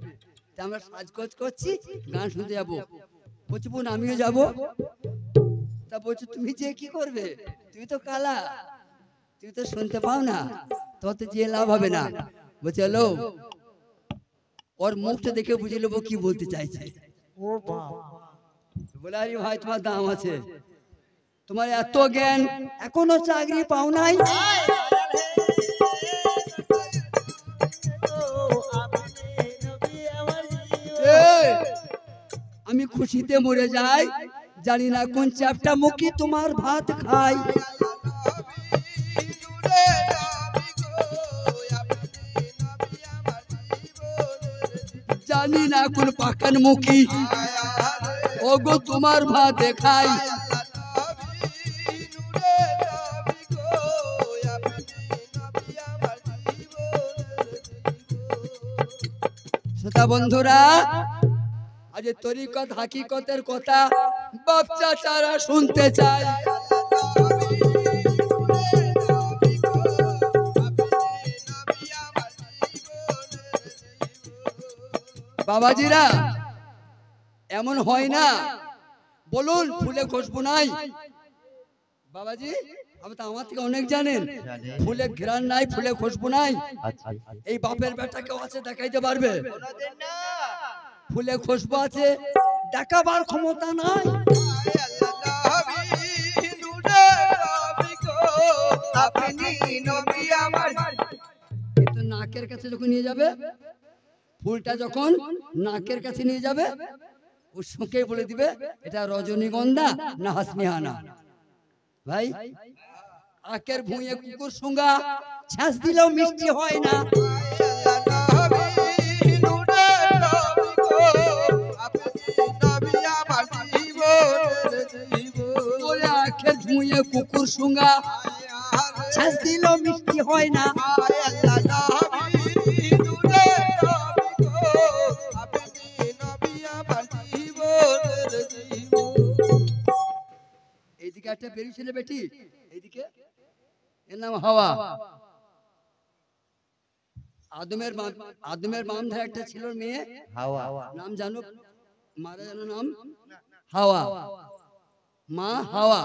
তা আমরা সাজগোজ করছি, গান শুনতে যাবো। বলছি, বোন আমিও যাব। তা বলছে, তুমি যে কি করবে, তুমি তো কালা, তুমি তো শুনতে পাও না, তোমার তো যে লাভ হবে না। বলছে, হ্যালো, ওর মুখটা দেখে বুঝে নেবো কি বলতে চাইছে। ও বাপ, বলে, আরে ভাই তোমার দাম আছে, তোমার এত জ্ঞান, এখনো চাকরি পাও নাই। আমি খুশিতে মরে যাই, জানি না কোন চ্যাপটা মুখী তোমার ভাত খাই। জানি না কোন পাকান মুখী ওগো তোমার ভাত খাই। শ্রোতা বন্ধুরা, আজ তরিকত হাকিকতের কথা বাপ চাচারা শুনতে চায়। বাবাজিরা, এমন হয় না, বলুন ফুলে খুশবু নাই? বাবাজি, আপনি তো আমার থেকে অনেক জানেন। ফুলে ঘ্রাণ নাই, ফুলে খুশবু নাই। এই বাপের বেটা কেউ আছে দেখাইতে পারবে? ফুলে খুশবু আছে, দেখাবার ক্ষমতা নাই। কিন্তু নাকের কাছে যখন নিয়ে যাবে, ফুলটা যখন নাকের কাছে নিয়ে যাবে, ও শুকে বলে দিবে এটা রজনীগন্ধা না হাসমিহানা। ভাই, আখের ভুঁইয়ে কুকুর শুঙ্গা ছাঁচ দিলেও মিষ্টি হয় না। আখের ভুঁইয়ে কুকুর শুঙ্গা ছাঁচ দিলেও মিষ্টি হয় না। এইদিকে একটা বেরিয়েছিল বেটি, এইদিকে, এর নাম হাওয়া। আদমের বাম ধারে একটা ছিল মেয়ে, হাওয়া। নাম জানো? মারা জানো নাম? হাওয়া। মা হাওয়া,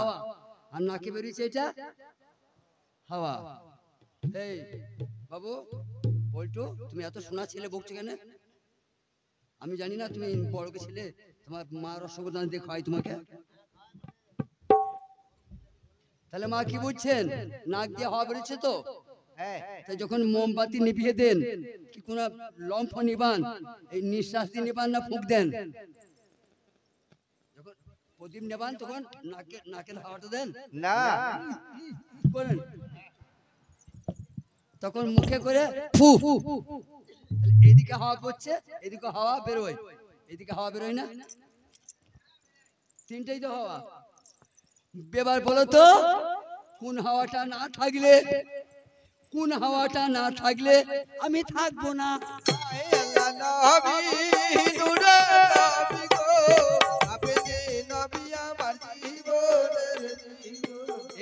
আর নাকে বেরিয়েছে এটা হাওয়া। এই বাবু বলতো, তুমি এত শোনা ছেলে বকছো কেন? আমি জানি না তুমি বড় ছেলে, তোমার মা রসগোল্লা দিয়ে খাওয়াই তোমাকে। তাহলে মা কি বুঝছেন? নাক দিয়ে হাওয়া বেরোচ্ছে তো, তাই যখন মোমবাতি নিভিয়ে দেন, কি কোন লম্ফ নিবান, এই নিঃশ্বাস দিয়ে নিবান না ফুঁক দেন? যখন প্রদীপ নেবান তখন নাকের হাওয়াটা দেন না, করেন, তখন মুখে করে ফু। এইদিকে হাওয়া পড়ছে, এদিকে হাওয়া বেরোয়, এদিকে হাওয়া বেরোয় না? তিনটেই তো হাওয়া। এবার বলো তো, কোন হাওয়াটা না থাকলে, কোন হাওয়াটা না থাকলে আমি থাকবো না?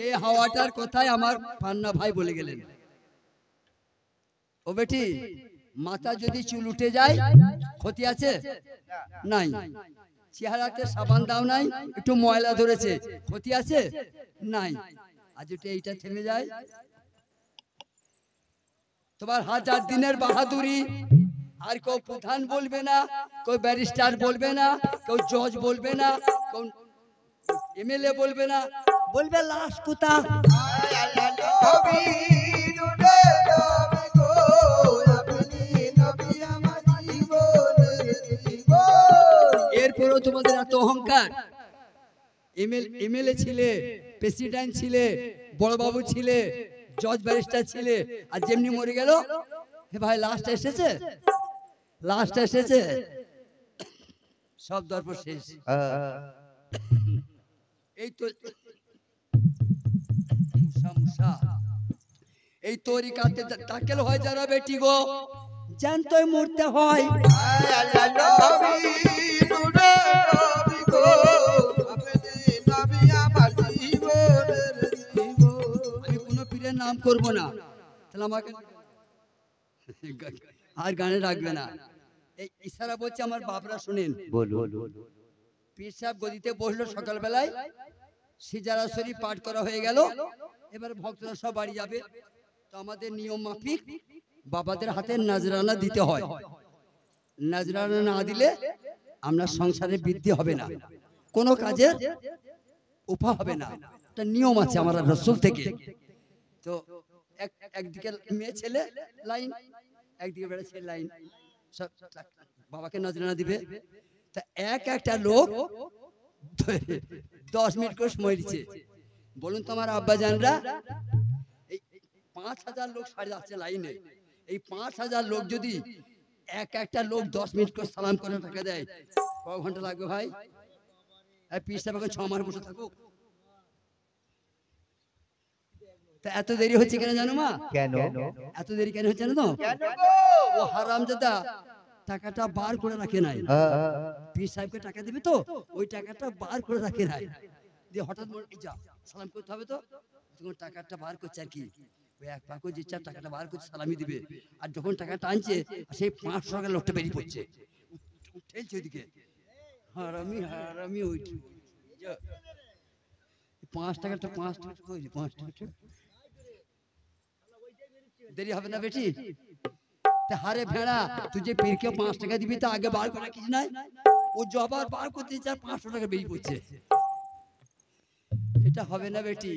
এই হাওয়াটার কথাই আমার পান্না ভাই বলে গেলেন। ও বেটি, মাথা যদি চুল উঠে যায় ক্ষতি আছে? নাই। চেহারাতে সাবান দাও নাই, একটু ময়লা ধরেছে, ক্ষতি আছে? নাই। আজ একটু এইটা থেমে যায়, তোমার 1000 দিনের বাহাদুরি আর কেউ প্রধান বলবে না, কেউ ব্যারিস্টার বলবে না, কেউ জজ বলবে না, কেউ এমএলএ বলবে না, বলবে লাশ কোথা। এরপরেও তোমাদের এত অহংকার। এমএলএ ছিলে, প্রেসিডেন্ট ছিলে, বড়বাবু ছিলে, জজ ব্যারিস্টার ছিলে, আর যেমনি মরে গেল, হে ভাই লাস্ট এসেছে, লাস্ট এসেছে, সব দর্প শেষ। এই তো এই তরিকাতে তাকেল হয় যারা বেটি গো, জানতোই মরতে হয়। আমি কোনো পীরের নাম করব না, তাহলে আমাকে আর গানে রাখবে না। এই ইশারা বলছে আমার বাপরা শুনেন। পীর সাহেব গদিতে বসলো সকালবেলায়, সিজারা শরীফ পাঠ করা হয়ে গেল, এবার ভক্তরা সব বাড়ি যাবে। তো আমাদের নিয়ম মাফিক বাবাদের হাতে নাজরানা দিতে হয়। নাজরানা না দিলে আমরা সংসারে বৃদ্ধি হবে না, কোনো কাজের উপা হবে না, একটা নিয়ম আছে আমার রসুল থেকে। তো একদিকে মেয়ে ছেলে লাইন, একদিকে বেড়ে ছেলে লাইন, সব বাবাকে নাজরানা দিবে। তা একটা লোক 10 মিনিট করে সময় দিচ্ছে। বলুন তো আমার আব্বা জানরা, এই 5000 লোক সাড়ে যাচ্ছে লাইনে, এই 5000 লোক যদি একটা লোক 10 মিনিট করে সালাম করে টাকা দেয়, কয় ঘন্টা লাগবে ভাই? পীর সাহেব এখন 6 মাস বসে থাকুক। তা এত দেরি হচ্ছে কেন জানো মা? কেন এত দেরি কেন হচ্ছে জানো তো? ও হারামজাদা টাকাটা বার করে রাখে নাই। পীর সাহেবকে টাকা দিবে তো, ওই টাকাটা বার করে রাখে নাই, দিয়ে হঠাৎ যা সালাম করতে হবে, তো তখন টাকাটা বার করছে আর কি, ওই এক পাকো যে টাকাটা বার করছে সালামি দিবে, আর যখন টাকাটা আনছে সেই 500 টাকা লোকটা বেরিয়ে পড়ছে, ঠেলছে ওইদিকে, হারামি হারামি। ওই 5 টাকাটা 5 টাকা কইলি, 5 টাকা দেরি হবে না বেটি? হারে ভেড়া, তুই যে পীরকে 5 টাকা দিবি তা আগে বার করা কিছু নাই, ও জবার বার করতে চায় 500 টাকা বেরিয়ে পড়ছে, এটা হবে না বেটি।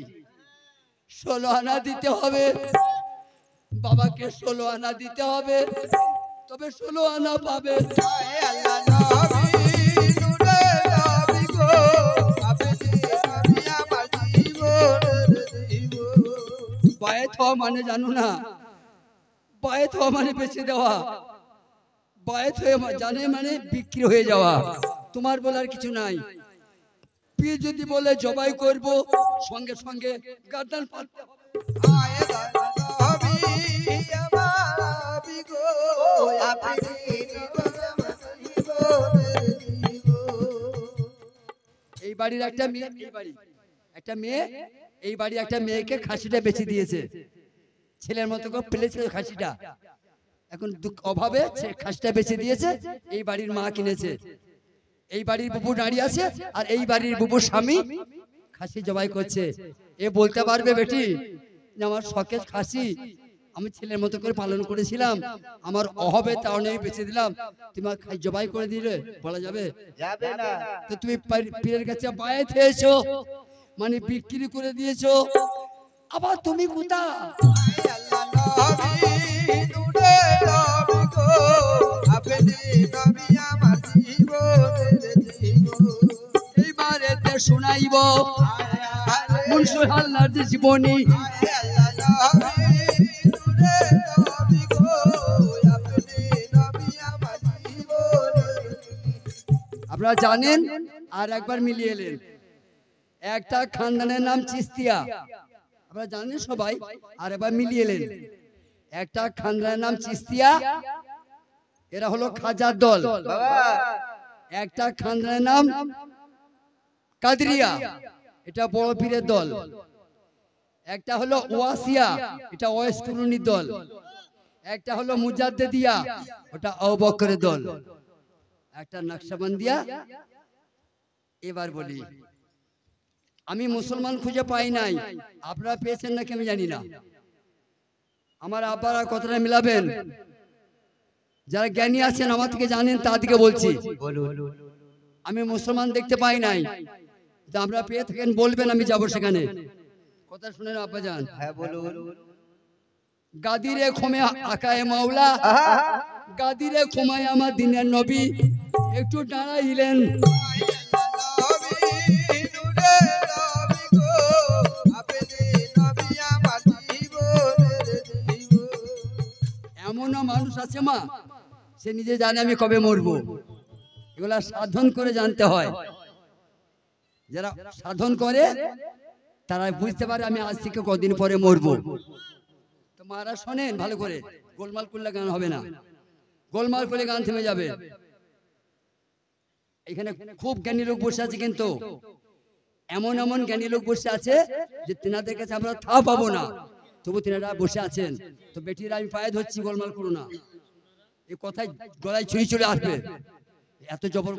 16 আনা দিতে হবে বাবাকে, 16 আনা দিতে হবে, তবে 16 আনা পাবে। বায়েত হওয়া মানে জানো না, বায়েত হওয়া মানে বেঁচে দেওয়া, বায়েত হয়ে জানে মানে বিক্রি হয়ে যাওয়া, তোমার বলার কিছু নাই। পীর যদি বলে জবাই করব, সঙ্গে সঙ্গে গার্দান পাততে হবে। এই বাড়ির একটা মেয়ে, এই বাড়ির একটা মেয়েকে খাসিটা বেঁচে দিয়েছে, ছেলের মতো করে ফেলেছিল খাসিটা, এখন অভাবে খাসিটা বেঁচে দিয়েছে, এই বাড়ির মা কিনেছে। এই বাড়ির বুবু দাঁড়িয়ে আছে, আর এই বাড়ির বুবুর স্বামী খাসি জবাই করছে। এ বলতে পারবে বেটি যে আমার শখের খাসি আমি ছেলের মতো করে পালন করেছিলাম, আমার অভাবে তাও নেই বেঁচে দিলাম, তুমি জবাই করে দিলে? বলা যাবে? যাবে না। তো তুমি পীরের কাছে বায়েত হয়েছো মানে বিক্রি করে দিয়েছো, আবার তুমি কোথা? এইবারে শোনাইব মুনশি হালদার জীবনী। আপনারা জানেন, আর একবার মিলিয়ে এলেন, একটা খানদানের নাম চিস্তিয়া, আপনারা জানেন সবাই, আর একবার মিলিয়ে এলেন, একটা খানদানের নাম চিস্তিয়া, এরা হলো খাজার দল। একটা খানদানের নাম কাদরিয়া, এটা বড় পীরের দল। একটা হলো ওয়াসিয়া, এটা ওয়াইস কুরুনির দল। একটা হলো মুজাদ্দিদিয়া, ওটা আবু বকরের দল। একটা নকশবন্দিয়া। এবার বলি, আমি মুসলমান খুঁজে পাই নাই, আপনারা পেয়েছেন নাকি আমি জানি না, আমার আব্বারা কতটা মিলাবেন? যারা জ্ঞানী আছেন আমার থেকে জানেন তাদেরকে বলছি। বলুন। আমি মুসলমান দেখতে পাই নাই, তো আমরা পেয়ে থাকেন বলবেন, আমি যাব সেখানে। কথা শুনেন আব্বাজান। হ্যাঁ বলুন। গাদিরে খমে আকায়ে মাওলা, গাদিরে খমায় আমার দিনের নবী একটু দাঁড়াইলেন। এমনও মানুষ আছে মা, সে নিজে জানে আমি কবে মরবো। এগুলা সাধন করে জানতে হয়। যারা সাধন করে তারা বুঝতে পারে আমি আজ থেকে কদিন পরে মরবো। তো মারা শোনেন ভালো করে, গোলমাল করলে গান হবে না, গোলমাল করলে গান থেমে যাবে। এখানে খুব জ্ঞানী লোক বসে আছে, কিন্তু এমন এমন জ্ঞানী লোক বসে আছে যে তেনাদের কাছে আমরা থা পাবো না, তবু তেনারা বসে আছেন। তো বেটিরা আমি পায়ে ধরছি, গোলমাল করো না, এই কথায় গলায় ছুরি চলে আসবে, এত জবর।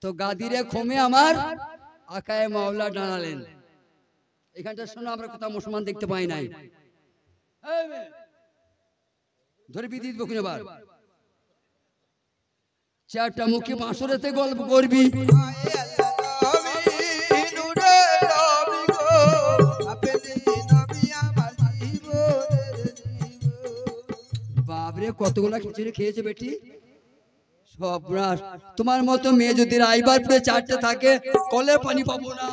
তো গাদিরে খমে আমার আকায়ে মাওলা দাঁড়ালেন। এখানটা শোনো, আমরা কোথাও মুসলমান দেখতে পাই নাই। ধরে বিধি দিব কিনবার চারটা মুখে বাঁশরেতে গল্প করবি। বাবরে কতগুলা খিচুড়ি খেয়েছে বেটি, সব রাস। তোমার মতো মেয়ে যদি রাইবারপুরে চারটে থাকে, কলে পানি পাবো না।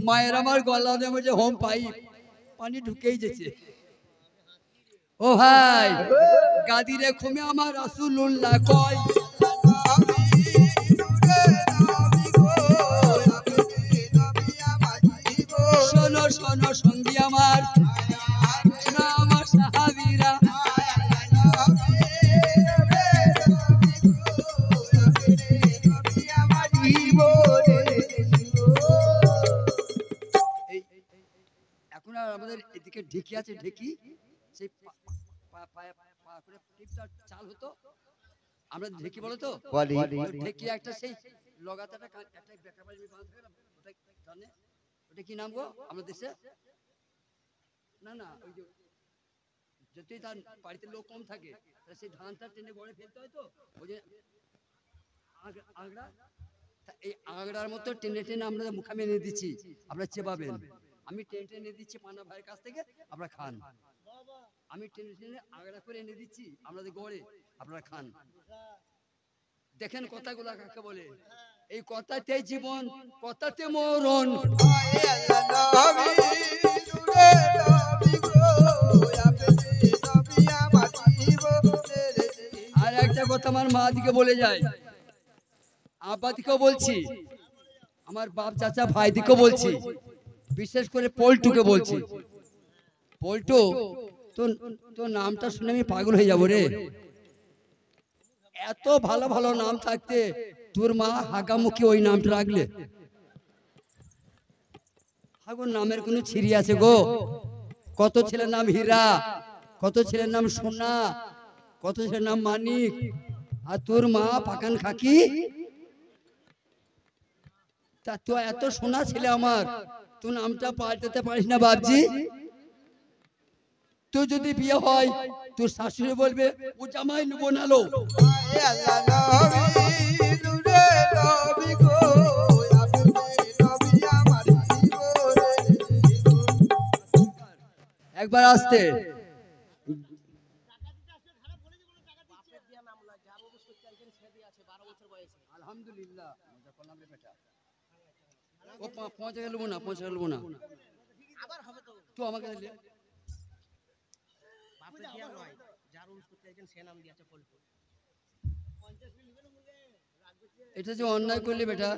মায়ের আমার গলার মধ্যে হোম পাইপ, পানি ঢুকেই যেছে। ও ভাই, গাদিরে খমে আমার রাসূলুল্লাহ কয়, শোনো শোনো সঙ্গী আমার, শোনো আমার সাহাবীরা, এখন আর আমাদের এদিকে ঢেকি আছে, ঢেকি সেই চাল হতো, আমরা ঢেকি বলো তো, ঢেকি একটা সেই লগাতাটা একটা বেকা বাড়ি বাঁধা থাকে না, ওটা জানে, ওটা কি নাম গো আমাদের দেশে? না না, ওই যে যতই তার বাড়িতে লোক কম থাকে সেই ধানটা টেনে গড়ে ফেলতে হয়, তো ওই যে আগড়া, এই আগড়ার মতো টেনে টেনে আমরা মুখামে এনে দিচ্ছি, আপনারা চেপাবেন। আমি টেনে টেনে দিচ্ছি পানা ভাইয়ের কাছ থেকে, আপনারা খান। আমি টেনে টেনে আগড়া করে এনে দিচ্ছি আপনাদের গড়ে, আপনারা খান। দেখেন কথাগুলা কাকে বলে, এই কথাতে জীবন, কথাতে মরণ। আর একটা কথা আমার মা দিকে বলে যায়, আব্বা দিকেও বলছি, আমার বাপ চাচা ভাই দিকেও বলছি, বিশেষ করে পল্টুকে বলছি। পল্টু, তো নামটা শুনে আমি পাগল হয়ে যাবো রে। এত ভালো ভালো নাম থাকতে তোর মা হাগামুখী ওই নামটা রাখলে। হাগুর নামের কোনো ছিরি আছে গো? কত ছেলের নাম হীরা, কত ছেলের নাম সোনা, কত ছেলের নাম মানিক, আর তোর মা পাকান খাকি। তা তো এত সোনা ছেলে আমার, তুই নামটা পাল্টাতে পারিস না বাপজি? তুই যদি বিয়ে হয় তোর শাশুড়ি বলবে ও জামাই নেবো না লো। একবার আসতে আলহামদুলিল্লাহ, ও 5 টাকা নেবো না, 5 টাকা নেবো না, তুই আমাকে দিলে এটা যে অন্যায় করলি বেটা।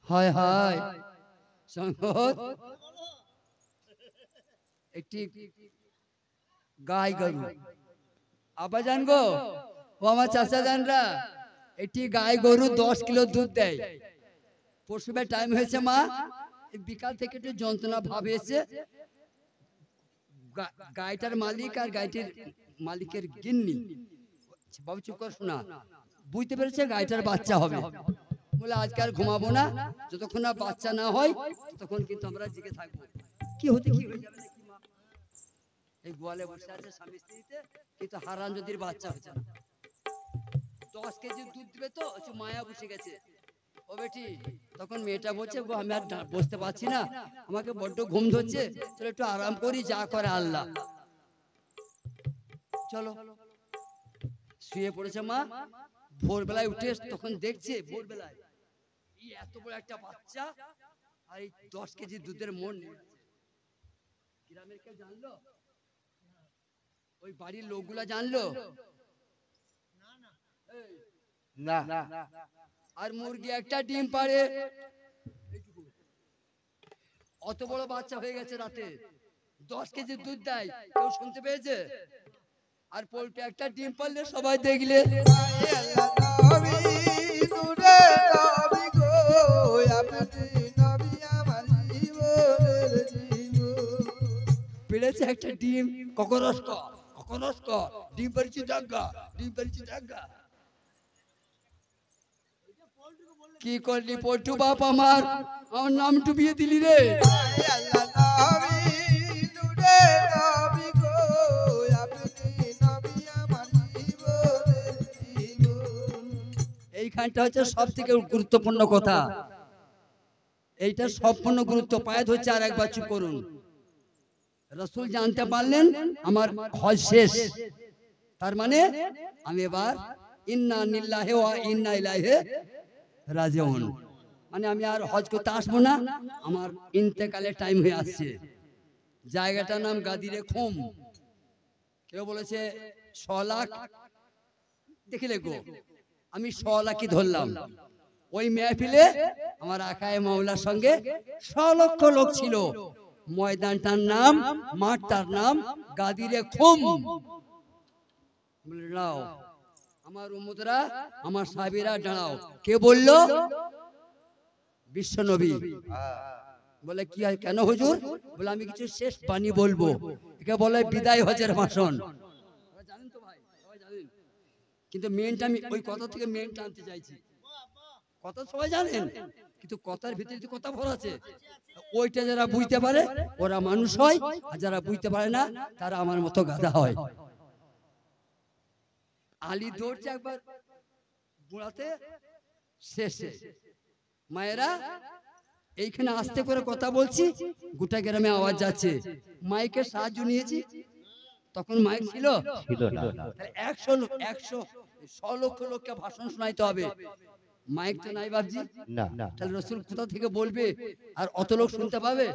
হায় হায় সংগত, একটি গাই গরু, আবার জান গো, ও আমার চাচা জানরা, একটি গাই গরু 10 কিলো দুধ দেয়। প্রসবের টাইম হয়েছে মা, বিকাল থেকে একটু যন্ত্রণা ভাব এসে, গাইটার মালিক আর গাইটির মালিকের গিন্নি, বাবু চুপ কর শোনা, বুঝতে পেরেছে গাইটার বাচ্চা হবে, বলে আজকে আর ঘুমাবো না, যতক্ষণ না বাচ্চা না হয় ততক্ষণ কিন্তু আমরা জেগে থাকবো। কি হতে কি হয়ে যাবে নাকি মা? এই গোয়ালে বসে আছে স্বামী স্ত্রীতে, কিন্তু হারান যদি বাচ্চা হচ্ছে না। 10 কেজি দুধ দিবে তো একটু মায়া বসে গেছে। ও বেটি, তখন মেয়েটা বলছে গো আমি আর বসতে পারছি না, আমাকে বড্ড ঘুম ধরছে, চলো একটু আরাম করি, যা করে আল্লাহ। চলো শুয়ে পড়েছে মা। ভোরবেলায় উঠে তখন দেখছে ভোরবেলায় এই এত বড় একটা বাচ্চা আর এই 10 কেজি দুধের মন নিয়ে আছে। গ্রামের কেউ জানলো? ওই বাড়ির লোকগুলা জানলো না আর মুরগি একটা ডিম পাড়ে, অত বড় বাচ্চা হয়ে গেছে রাতে, 10 কেজি দুধ দেয়, কেউ শুনতে পেয়েছে? আর পোল্ট্রি একটা ডিম পারলে সবাই দেখলে পেড়েছে একটা ডিম, কখনস ডিম পারিছি ডাঙ্গা, ডিম পারিছি ডাঙ্গা। কি করলি পল্টু বাপ আমার নাম ডুবিয়ে দিলি রে। এইখানটা হচ্ছে সব থেকে গুরুত্বপূর্ণ কথা, এইটা সম্পূর্ণ গুরুত্ব পায় ধরছে। আর একবার চুপ করুন। রাসূল জানতে পারলেন আমার হজ শেষ, তার মানে আমি এবার ইন্না লিল্লাহি ওয়া ইন্না ইলাইহি রাজিউন, মানে আমি আর হজ করতে আসবো না, আমার ইন্তেকালের টাইম হয়ে আসছে। জায়গাটার নাম গাদিরে খুম। কেউ বলেছে 6 লাখ, দেখিলে গো আমি 6 লাখই ধরলাম। ওই মেহফিলে আমার আকায়ে মাওলার সঙ্গে 100 লক্ষ লোক ছিল। ময়দানটার নাম, মাঠটার নাম গাদিরে খুম। দাঁড়াও আমার উম্মতরা, আমার সাহাবীরা দাঁড়াও। কে বলল? বিশ্ব নবী। বলে কি কেন হুজুর? বলে আমি কিছু শেষ বাণী বলবো, একে বলে বিদায় হজের ভাষণ। জানেন তো ভাই, সবাই জানেন, কিন্তু মেনটা আমি ওই কথা থেকে মেনটা আনতে চাইছি। কথা সবাই জানেন, কিন্তু কথার ভিতরে যে কথা ভরা আছে, ওইটা যারা বুঝতে পারে ওরা মানুষ হয়, আর যারা বুঝতে পারে না তারা আমার মতো গাধা হয়। আলী দৌড়ছে একবার বুড়াতে, শেষে মায়েরা এইখানে আস্তে করে কথা বলছি, গোটা গ্রামে আওয়াজ যাচ্ছে। মাইকের সাহায্য নিয়েছি, তখন মাইক ছিল 100 লক্ষ লোককে ভাষণ শোনাইতে হবে, মাইক তো নাই বাবজি। তাহলে রাসূল কোথা থেকে বলবে আর অত লোক শুনতে পাবে?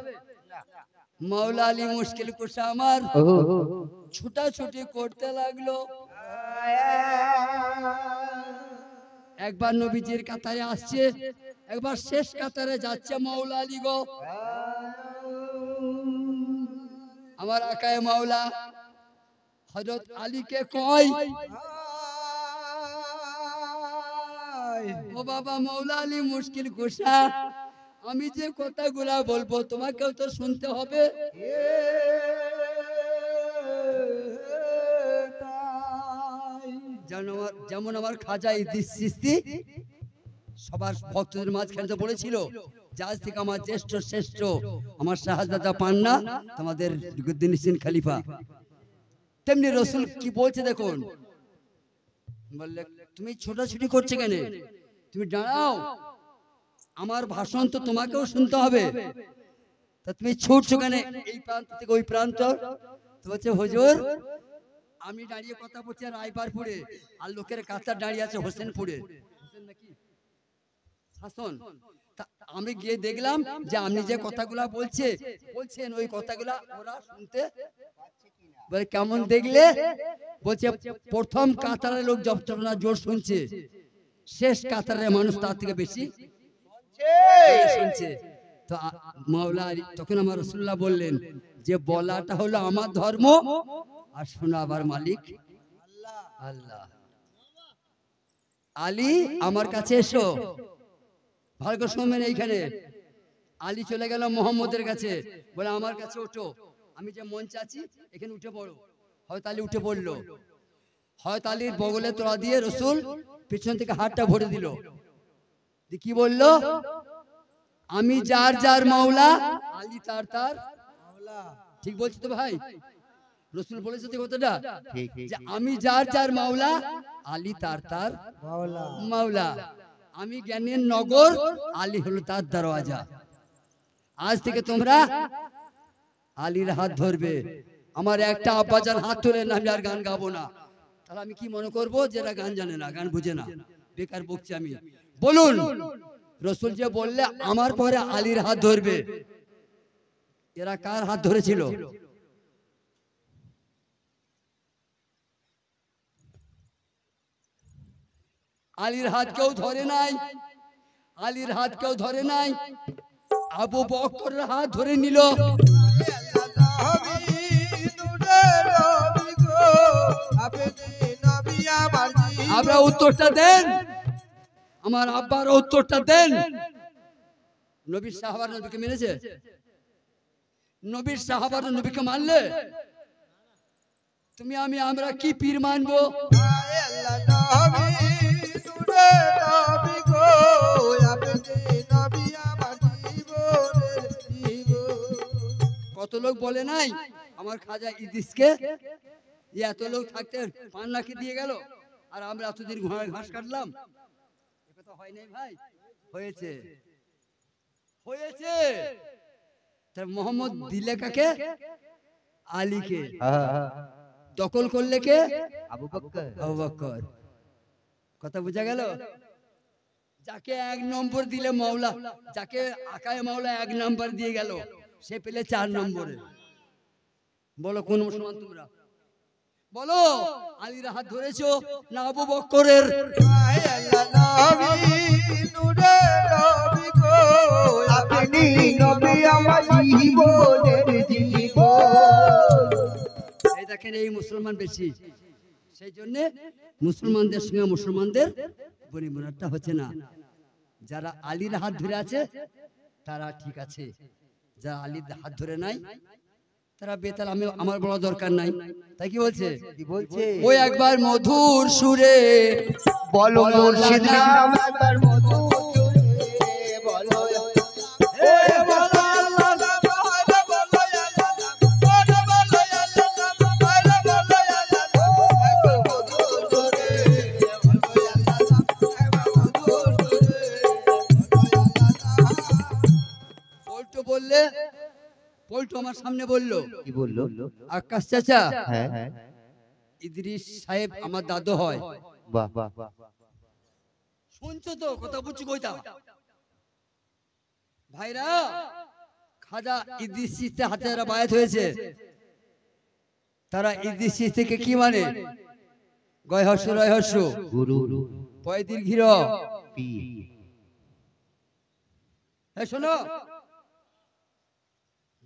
মাওলা আলী মুশকিল কুশা আমার ছুটাছুটি করতে লাগলো। একবার নবীজির কাতারে আসছে, একবার শেষ কাতারে যাচ্ছে মাওলা আলী গো। আমার আকায়ে মাওলা হযরত আলীকে কয়, ও বাবা মাওলা আলী মুশকিল কুশা, আমি যে কথাগুলা বলবো তোমাকেও তো শুনতে হবে। যেমন আমার খাজা ইদ্রিস চিশতি সবার ভক্তদের মাঝখানে তো বলেছিল, জাজ থেকে আমার জ্যেষ্ঠ শ্রেষ্ঠ আমার শাহজাদা পান্না তোমাদের গুদ্দিন খলিফা, তেমনি রাসূল কি বলছে দেখুন। বললে তুমি ছোটাছুটি করছে কেন? তুমি দাঁড়াও, আমার ভাষণ তো তোমাকেও শুনতে হবে, তা তুমি ছুটছো কেন এই প্রান্ত থেকে ওই প্রান্ত? তো বলছে হুজুর আমি দাঁড়িয়ে কথা বলছি রায়বারপুরে, আর লোকের কাতার দাঁড়িয়ে আছে হোসেনপুরে। হোসেন নাকি হাসন? আমি গিয়ে দেখলাম যে আপনি যে কথাগুলা বলছেন ওই কথাগুলা ওরা শুনতে বলে কেমন দেখলে? বলছে প্রথম কাতারের লোক যতটা না জোর শুনছে, শেষ কাতারের মানুষ তার থেকে বেশি শুনছে। তো মাওলা তখন আমার রাসূলুল্লাহ বললেন যে বলাটা হলো আমার ধর্ম, আর শোনাবার মালিক আল্লাহ। আলী আমার কাছে এসো, ভালো করে শুনবেন। এইখানে আলী চলে গেল মোহাম্মদের কাছে, বলে আমার কাছে ওঠো, আমি যে মঞ্চে আছি এখানে উঠে পড়ো। হয়তো আলী উঠে পড়লো। হয়তো আলীর বগলে তোলা দিয়ে রসুল পিছন থেকে হাতটা ভরে দিল, কি বললো? আমি যার যার মাওলা, আলী তার তার মাওলা। ঠিক বলছি তো ভাই? রসুল বলেছে তো কথাটা, যে আমি যার যার মাওলা, আলী তার তার মাওলা। আমি জ্ঞানের নগর, আলী হলো তার দরওয়াজা। আজ থেকে তোমরা আলীর হাত ধরবে। আমার একটা আব্বাজান হাত তুলে না, আমি আর গান গাবো না। তাহলে আমি কি মনে করবো? যে এরা গান জানে না, গান বুঝে না, বেকার বকছি আমি। বলুন, রসুল যে বললে আমার পরে আলীর হাত ধরবে, এরা কার হাত ধরেছিল? আলীর হাত কেউ ধরে নাই, আলীর হাত কেউ ধরে নাই। আবু বকরের হাত ধরে নিল। আপনারা উত্তরটা দেন, আমার আব্বার উত্তরটা দেন। নবীর সাহাবার নবীকে মেনেছে? নবীর সাহাবার নবীকে মানলে তুমি আমি আমরা কি পীর মানবো? কত লোক বলে নাই আমার খাজা ইদ্রিসকে এত লোক থাকতে পান্নাকে দিয়ে গেল, আর আমরা এতদিন ঘাস কাটলাম। কথা হয় নাই ভাই? হয়েছে, হয়েছে। তার মোহাম্মদ দিলে কাকে? আলীকে। দখল করলে কে? আবু বকর। আবু বকর। কথা বোঝা গেল? যাকে এক নম্বর দিলে মাওলা, যাকে আকায় মাওলা এক নম্বর দিয়ে গেল, সে পেলে 4 নম্বরে। বলো কোন মুসলমান তোমরা? বলো, আলীর হাত ধরেছো না আবু বকরের? এই দেখেন, এই মুসলমান বেশি, সেই জন্য মুসলমানদের সঙ্গে মুসলমানদের পরিমাণটা হচ্ছে না। যারা আলীর হাত ধরে আছে তারা ঠিক আছে, যারা আলীর হাত ধরে নাই তারা বেতাল। আমি আমার বলা দরকার নাই। তাই কি বলছে? ওই একবার মধুর সুরে বলো মুর্শিদ নাম, একবার মধুর সুরে বলো, বললে পল্টু আমার সামনে বললো, কি বললো? আকাশ চাচা, হ্যাঁ ইদ্রিস সাহেব আমার দাদু হয়। বাহ বাহ, শুনছো তো? কথা বুঝছি কইতা ভাইরা? খাজা ইদ্রিস চিশতি হাতে যারা বায়াত হয়েছে, তারা ইদ্রিস চিশতিকে কি মানে? গয় হর্ষ রয় হর্ষ গুরু পয় দীর্ঘির পীর। হ্যাঁ শোনো,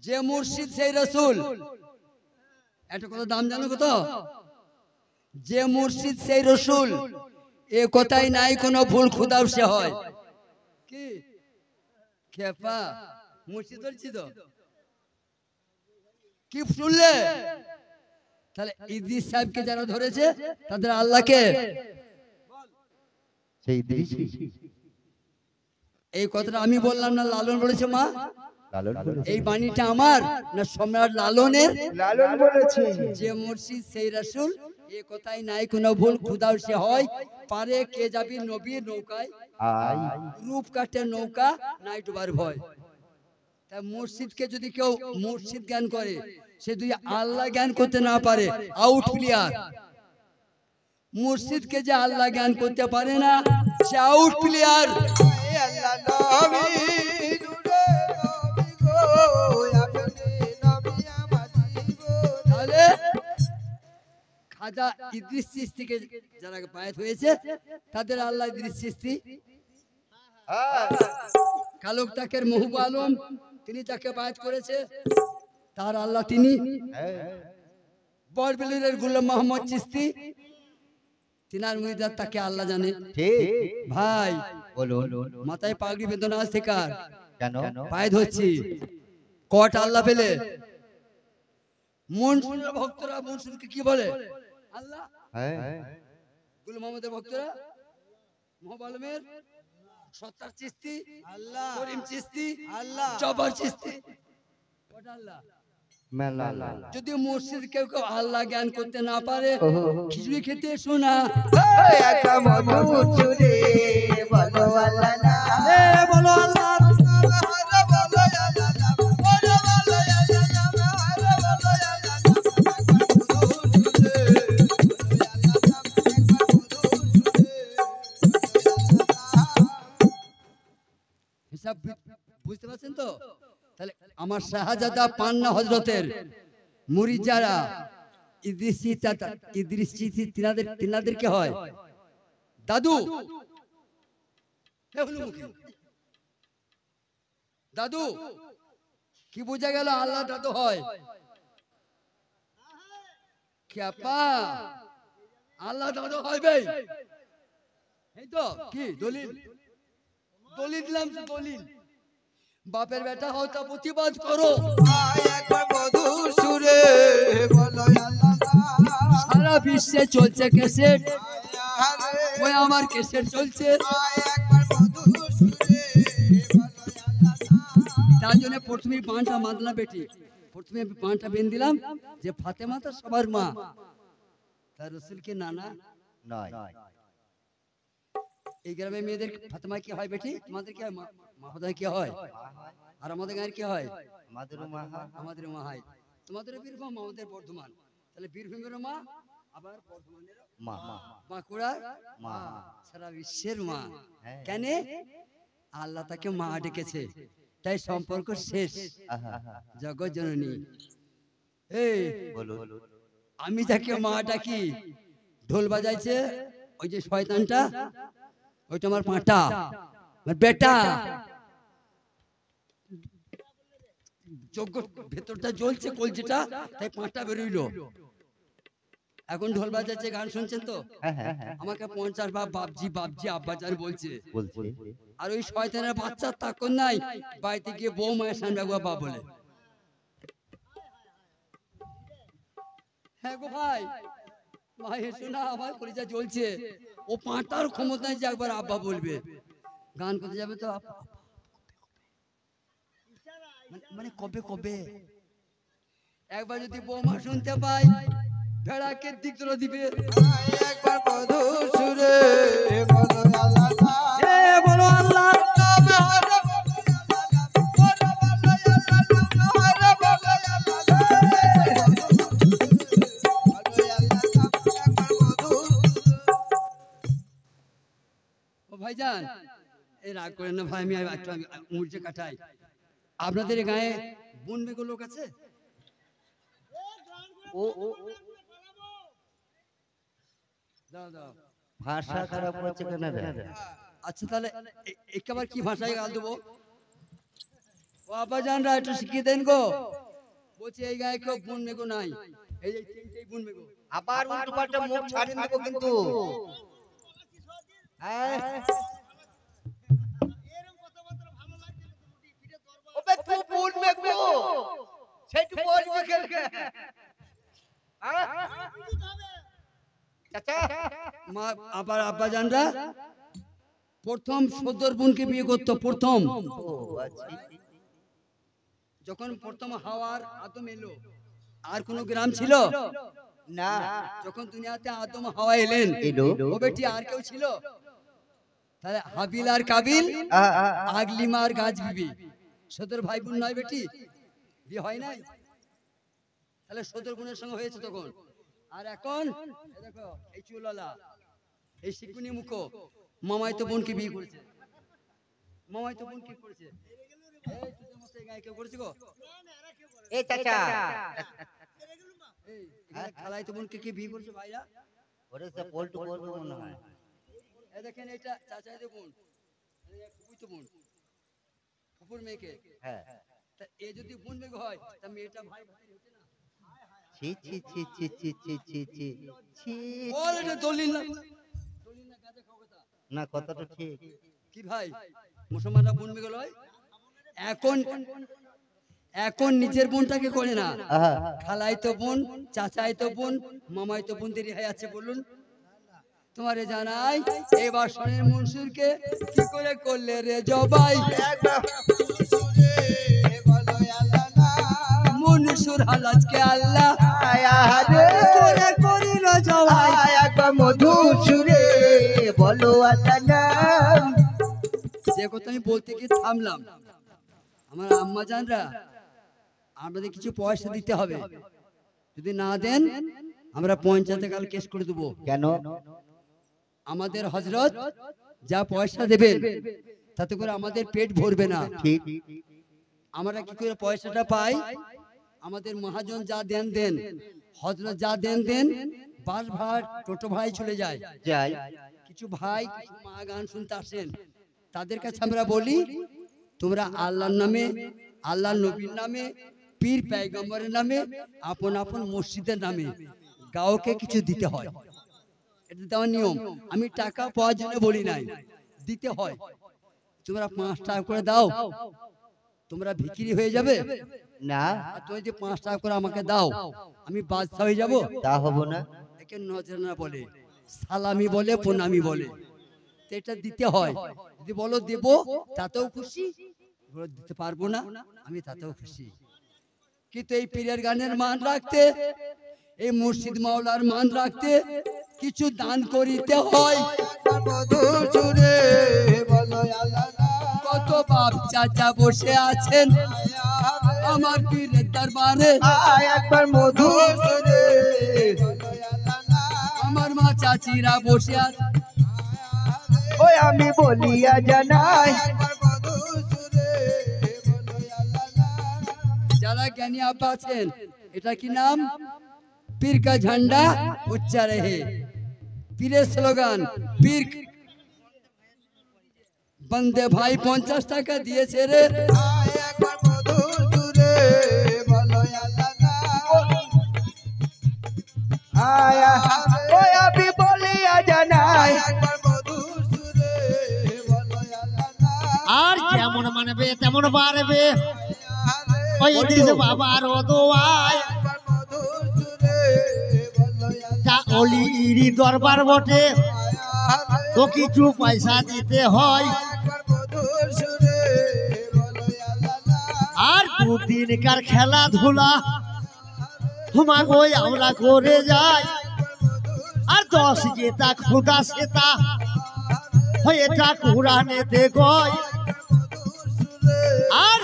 যে মুর্শিদ সেই রসুল। একটা কথা দাম জানো কত? যে মুর্শিদ সেই রসুল, এ কথাই নাই কোনো ভুল, খুদাও সে হয়। কি খেপা মুর্শিদ বলছি তো, কি শুনলে? তাহলে ইদ্রিস সাহেবকে যারা ধরেছে তাদের আল্লাহকে সেই ইদ্রিস। এই কথাটা আমি বললাম না, লালন বলেছে? মা এই বাণীটা আমার না সম্রাট লালনের? লালন বলেছে। যে মুর্শিদ সেই রাসূল, এ কথাই নাই কোনো ভুল, খুদাও সে হয়। পারে কে যাবি নবীর নৌকায়, রূপ কাটে নৌকা নাই ডুবার ভয়। তা মুর্শিদকে যদি কেউ মুর্শিদ জ্ঞান করে, সে যদি আল্লাহ জ্ঞান করতে না পারে, আউট প্লেয়ার। মুর্শিদকে যে আল্লাহ জ্ঞান করতে পারে না, সে আউট প্লেয়ার। তাহলে খাজা ইদ্রিস চিশতিকে যারা বায়াত হয়েছে তাদের আল্লাহ ইদ্রিস চিশতি। কালক তাকের মহুব আলম, তিনি যাকে বায়াত করেছে তার আল্লাহ তিনি। বরবেলির গোলাম মোহাম্মদ চিশতি, তিনার মুরিদাত তাকে আল্লাহ জানে। ভাই বলুন, মাথায় পাগড়ি বেঁধে আজ থেকে কেন বায়াত হচ্ছি? কট আল্লাহ পেলে? মনসুরের ভক্তরা মনসুরকে কি বলে? আল্লাহ হ্যাঁ গুল মোহাম্মদের ভক্তরা মোহবালমের সত্তার চিস্তি আল্লাহ করিম চিস্তি আল্লাহ জবর চিস্তি ওটা আল্লাহ। মেলা যদি মসজিদ কেউ কেউ আল্লাহ জ্ঞান করতে না পারে খিচুড়ি খেতে শোনা একা মধু চুরে বলো আল্লাহ না বলো আল্লাহ হিসাব বুঝতে পারছেন তো? তাহলে আমার শাহজাদা পান্না হযরতের মুরিদ যারা ইদ্রিসি তিনাদের কে হয় দাদু। হে হুলুমুখী, দাদু কি বোঝা গেল আল্লাহ দাদু হয়? খেপা আল্লাহ দাদু হইবে। এই তো কি দলিল দলিল দিলাম তো দলিল। বাপের বেটা হও তা প্রতিবাদ করো। একবার মধুর সুরে বলো আল্লাহ সারা বিশ্বে চলছে ক্যাসেট, ওই আমার ক্যাসেট চলছে। একবার মধুর সুরে বলো আল্লাহ তার জন্য প্রথমে পানটা বাঁধলাম বেটি, প্রথমে পানটা বেঁধে দিলাম যে ফাতেমা তো সবার মা, তার রসুল কি নানা নয় এই গ্রামে মেয়েদের ফাতেমা কি হয় বেটি? তোমাদের কি হয়? মা ফাতেমা কি হয়? আর আমাদের গাঁয়ের কি হয়? মাদুর মাহা আমাদের মা হয়। তোমাদের বীরভূম, আমাদের বর্ধমান। তাহলে বীরভূমের মা আবার বর্ধমানের মা বাঁকুড়ার মা সারা বিশ্বের মা। হ্যাঁ। কেন? আল্লাহ তাকে মা ডেকেছে, তাই সম্পর্ক শেষ। জগৎ জননী এই বলো আমি তাকে মা ডাকি, ঢোল বাজাইছে ওই যে শয়তানটা, ওইটা আমার পাঁটা, আমার বেটা। যোগ্য ভেতরটা জ্বলছে কলজিটা, তাই পাঁটা বেরোইলো। এখন ঢোল বাজাচ্ছে, গান শুনছেন তো? আমাকে 50 বার বাপজি বাপজি আব্বাজান বলছে। বলছে আর ওই শয়তানের বাচ্চা তাকন নাই, বাড়িতে গিয়ে বউ মায়ের সামনে বাবা বলে। হ্যাঁ গো ভাই, মায়ের শোনা আমার কলিজা জ্বলছে। ও পাঁটার ক্ষমতা নাই যে একবার আব্বা বলবে। গান করতে যাবে তো মানে কবে কবে একবার যদি বৌমা শুনতে পাই ভেড়াকে দিক তুলে দিবে। একবার মধুর সুরে বলো আল্লাহ বলো আল্লাহ ও ভাইজান এই রাগ করেন না ভাই, আমি একটু মুড়ছে কাটাই। আপনাদের গায়ে বোন বেগো লোক আছে? ও দাও দাও। ভাষা খারাপ হচ্ছে কেন রে? আচ্ছা তাহলে একেবারে কি ভাষায় গাল দেবো? ও আব্বা জানরা একটু শিখিয়ে দেন গো। বলছি এই গায়ে কেউ বোন বেগো নাই, এই যে তিনটেই বোন বেগো। আবার উল্টো পাল্টা মুখ ছাড়িয়ে দেব কিন্তু ওবে তুই বল মেগো সেটু বলবি কেন? চাচা মা আবার আব্বা জানরা প্রথম সদর বোনকে বিয়ে করতো। প্রথম ও আচ্ছা যখন প্রথম হাওয়ার আদম এলো, আর কোন গ্রাম ছিল না যখন দুনিয়াতে আদম হাওয়া এলেন, এলো ও বেটি আর কেউ ছিল? তাহলে হাবিল আর কাবিল, আগলিমা আর গাছ বিবি, সদর ভাই বোন নয় বেটি? বিয়ে হয় নাই? তাহলে সদর বোনের সঙ্গে হয়েছে তখন। আর এখন এই দেখো এই চুলওয়ালা, এই শিকুনি মুখো মামাই তো বোনকে বিয়ে করেছে। মামাই তো বোনকে করেছে। এই তোদের মতো এই গায়ে কেউ করেছে গো? এ চাচা এই এখানে খালাই তো বোনকে কে বিয়ে করেছে ভাইরা? ওরে সব পল্টু করবে মনে হয়। এই দেখেন এটা চাচাইদের বোন, এই ফুপুই তো বোন, ফুপুর মেয়েকে। হ্যাঁ তা এ যদি বোন মেয়ে হয় তা মেয়েটা ভাই ভাই হচ্ছে না? ছি ছি ছি ছি ছি ছি ছি ছি ছি বল এটা দলিল না, দলিল না গাজা খাও কথা। না কথাটা ঠিক। কি ভাই মুসলমানরা বোন মেয়ে হয়? এখন এখন নিজের বোনটাকে করে না, আহা, খালাই তো বোন, চাচাই তো বোন, মামাই তো বোন, দেরি হয়ে আছে বলুন। তোমারে জানাই এবার শোনেন মনসুরকে কি করে করলে রে জবাই। একবার সুরে বলো আল্লাহ নাম। মনসুর হালাজকে আল্লাহ আয়া রে করে করিল জবাই। একবার মধুর সুরে বলো আল্লাহ নাম। যে কথা আমি বলতে গিয়ে থামলাম, আমার আম্মা জানরা আমাদের কিছু পয়সা দিতে হবে, যদি না দেন আমরা পঞ্চায়েতে কাল কেস করে দেবো। কেন? আমাদের হযরত যা পয়সা দেবেন তাতে করে আমাদের পেট ভরবে না। ঠিক। আমরা কি করে পয়সাটা পাই? আমাদের মহাজন যা দেন দেন, হযরত যা দেন দেন, বাস ভাড়া টোটো ভাড়ায় চলে যায়। যাই। কিছু ভাই কিছু মা গান শুনতে আসেন, তাদের কাছে আমরা বলি তোমরা আল্লাহর নামে, আল্লাহ নবীর নামে, পীর পয়গম্বরের নামে, আপন আপন মসজিদের নামে গাওকে কিছু দিতে হয়। এটা দেওয়ার নিয়ম। আমি টাকা পাওয়ার জন্য বলি নাই, দিতে হয়। তোমরা 5 টাকা করে দাও, তোমরা ভিখিরি হয়ে যাবে না, আর তুমি যে 5 টাকা করে আমাকে দাও, আমি বাদশা হয়ে যাব? তা হবো না। একে নজরানা বলে, সালামি বলে, প্রণামি বলে। তো এটা দিতে হয়। যদি বলো দেব, তাতেও খুশি, বলো দিতে পারবো না, আমি তাতেও খুশি। কিন্তু এই পীরের গানের মান রাখতে, এই মুর্শিদ মাওলার মান রাখতে কিছু দান করিতে হয়। একবার মধুর সুরে বলো আল্লাহ নাম। কত বাপ চাচা বসে আছেন আমার পীরের দরবারে, একবার মধুর সুরে বলো আল্লাহ নাম। আমার মা চাচিরা বসে আছে। ওই আমি বলিয়া জানাই একবার মধুর সুরে বলো আল্লাহ নাম। যারা জ্ঞানী আপা আছেন, এটা কি নাম? পীর কা ঝান্ডা উচ্চা রহে। পীরের স্লোগান পীর বন্দে ভাই 50 টাকা দিয়েছে রে। একবার মধুর সুরে বলো আল্লাহ নাম। ওই আমি বলিয়া জানাই একবার মধুর সুরে বলো আল্লাহ নাম। আর যেমন মানবে তেমন পারবে। ওই দিস বাবার দোয়ায় একবার মধুর সুরে বলো আল্লাহ তা অলির দরবার বটে, তো কিছু পয়সা দিতে হয়। একবার মধুর সুরে বলো আল্লাহ নাম। আর দুদিনকার খেলাধুলা হুমাগোই আমরা করে যাই। আর 10 জেতা খুদা সেতা এটা কোরআনেতে গয়। আর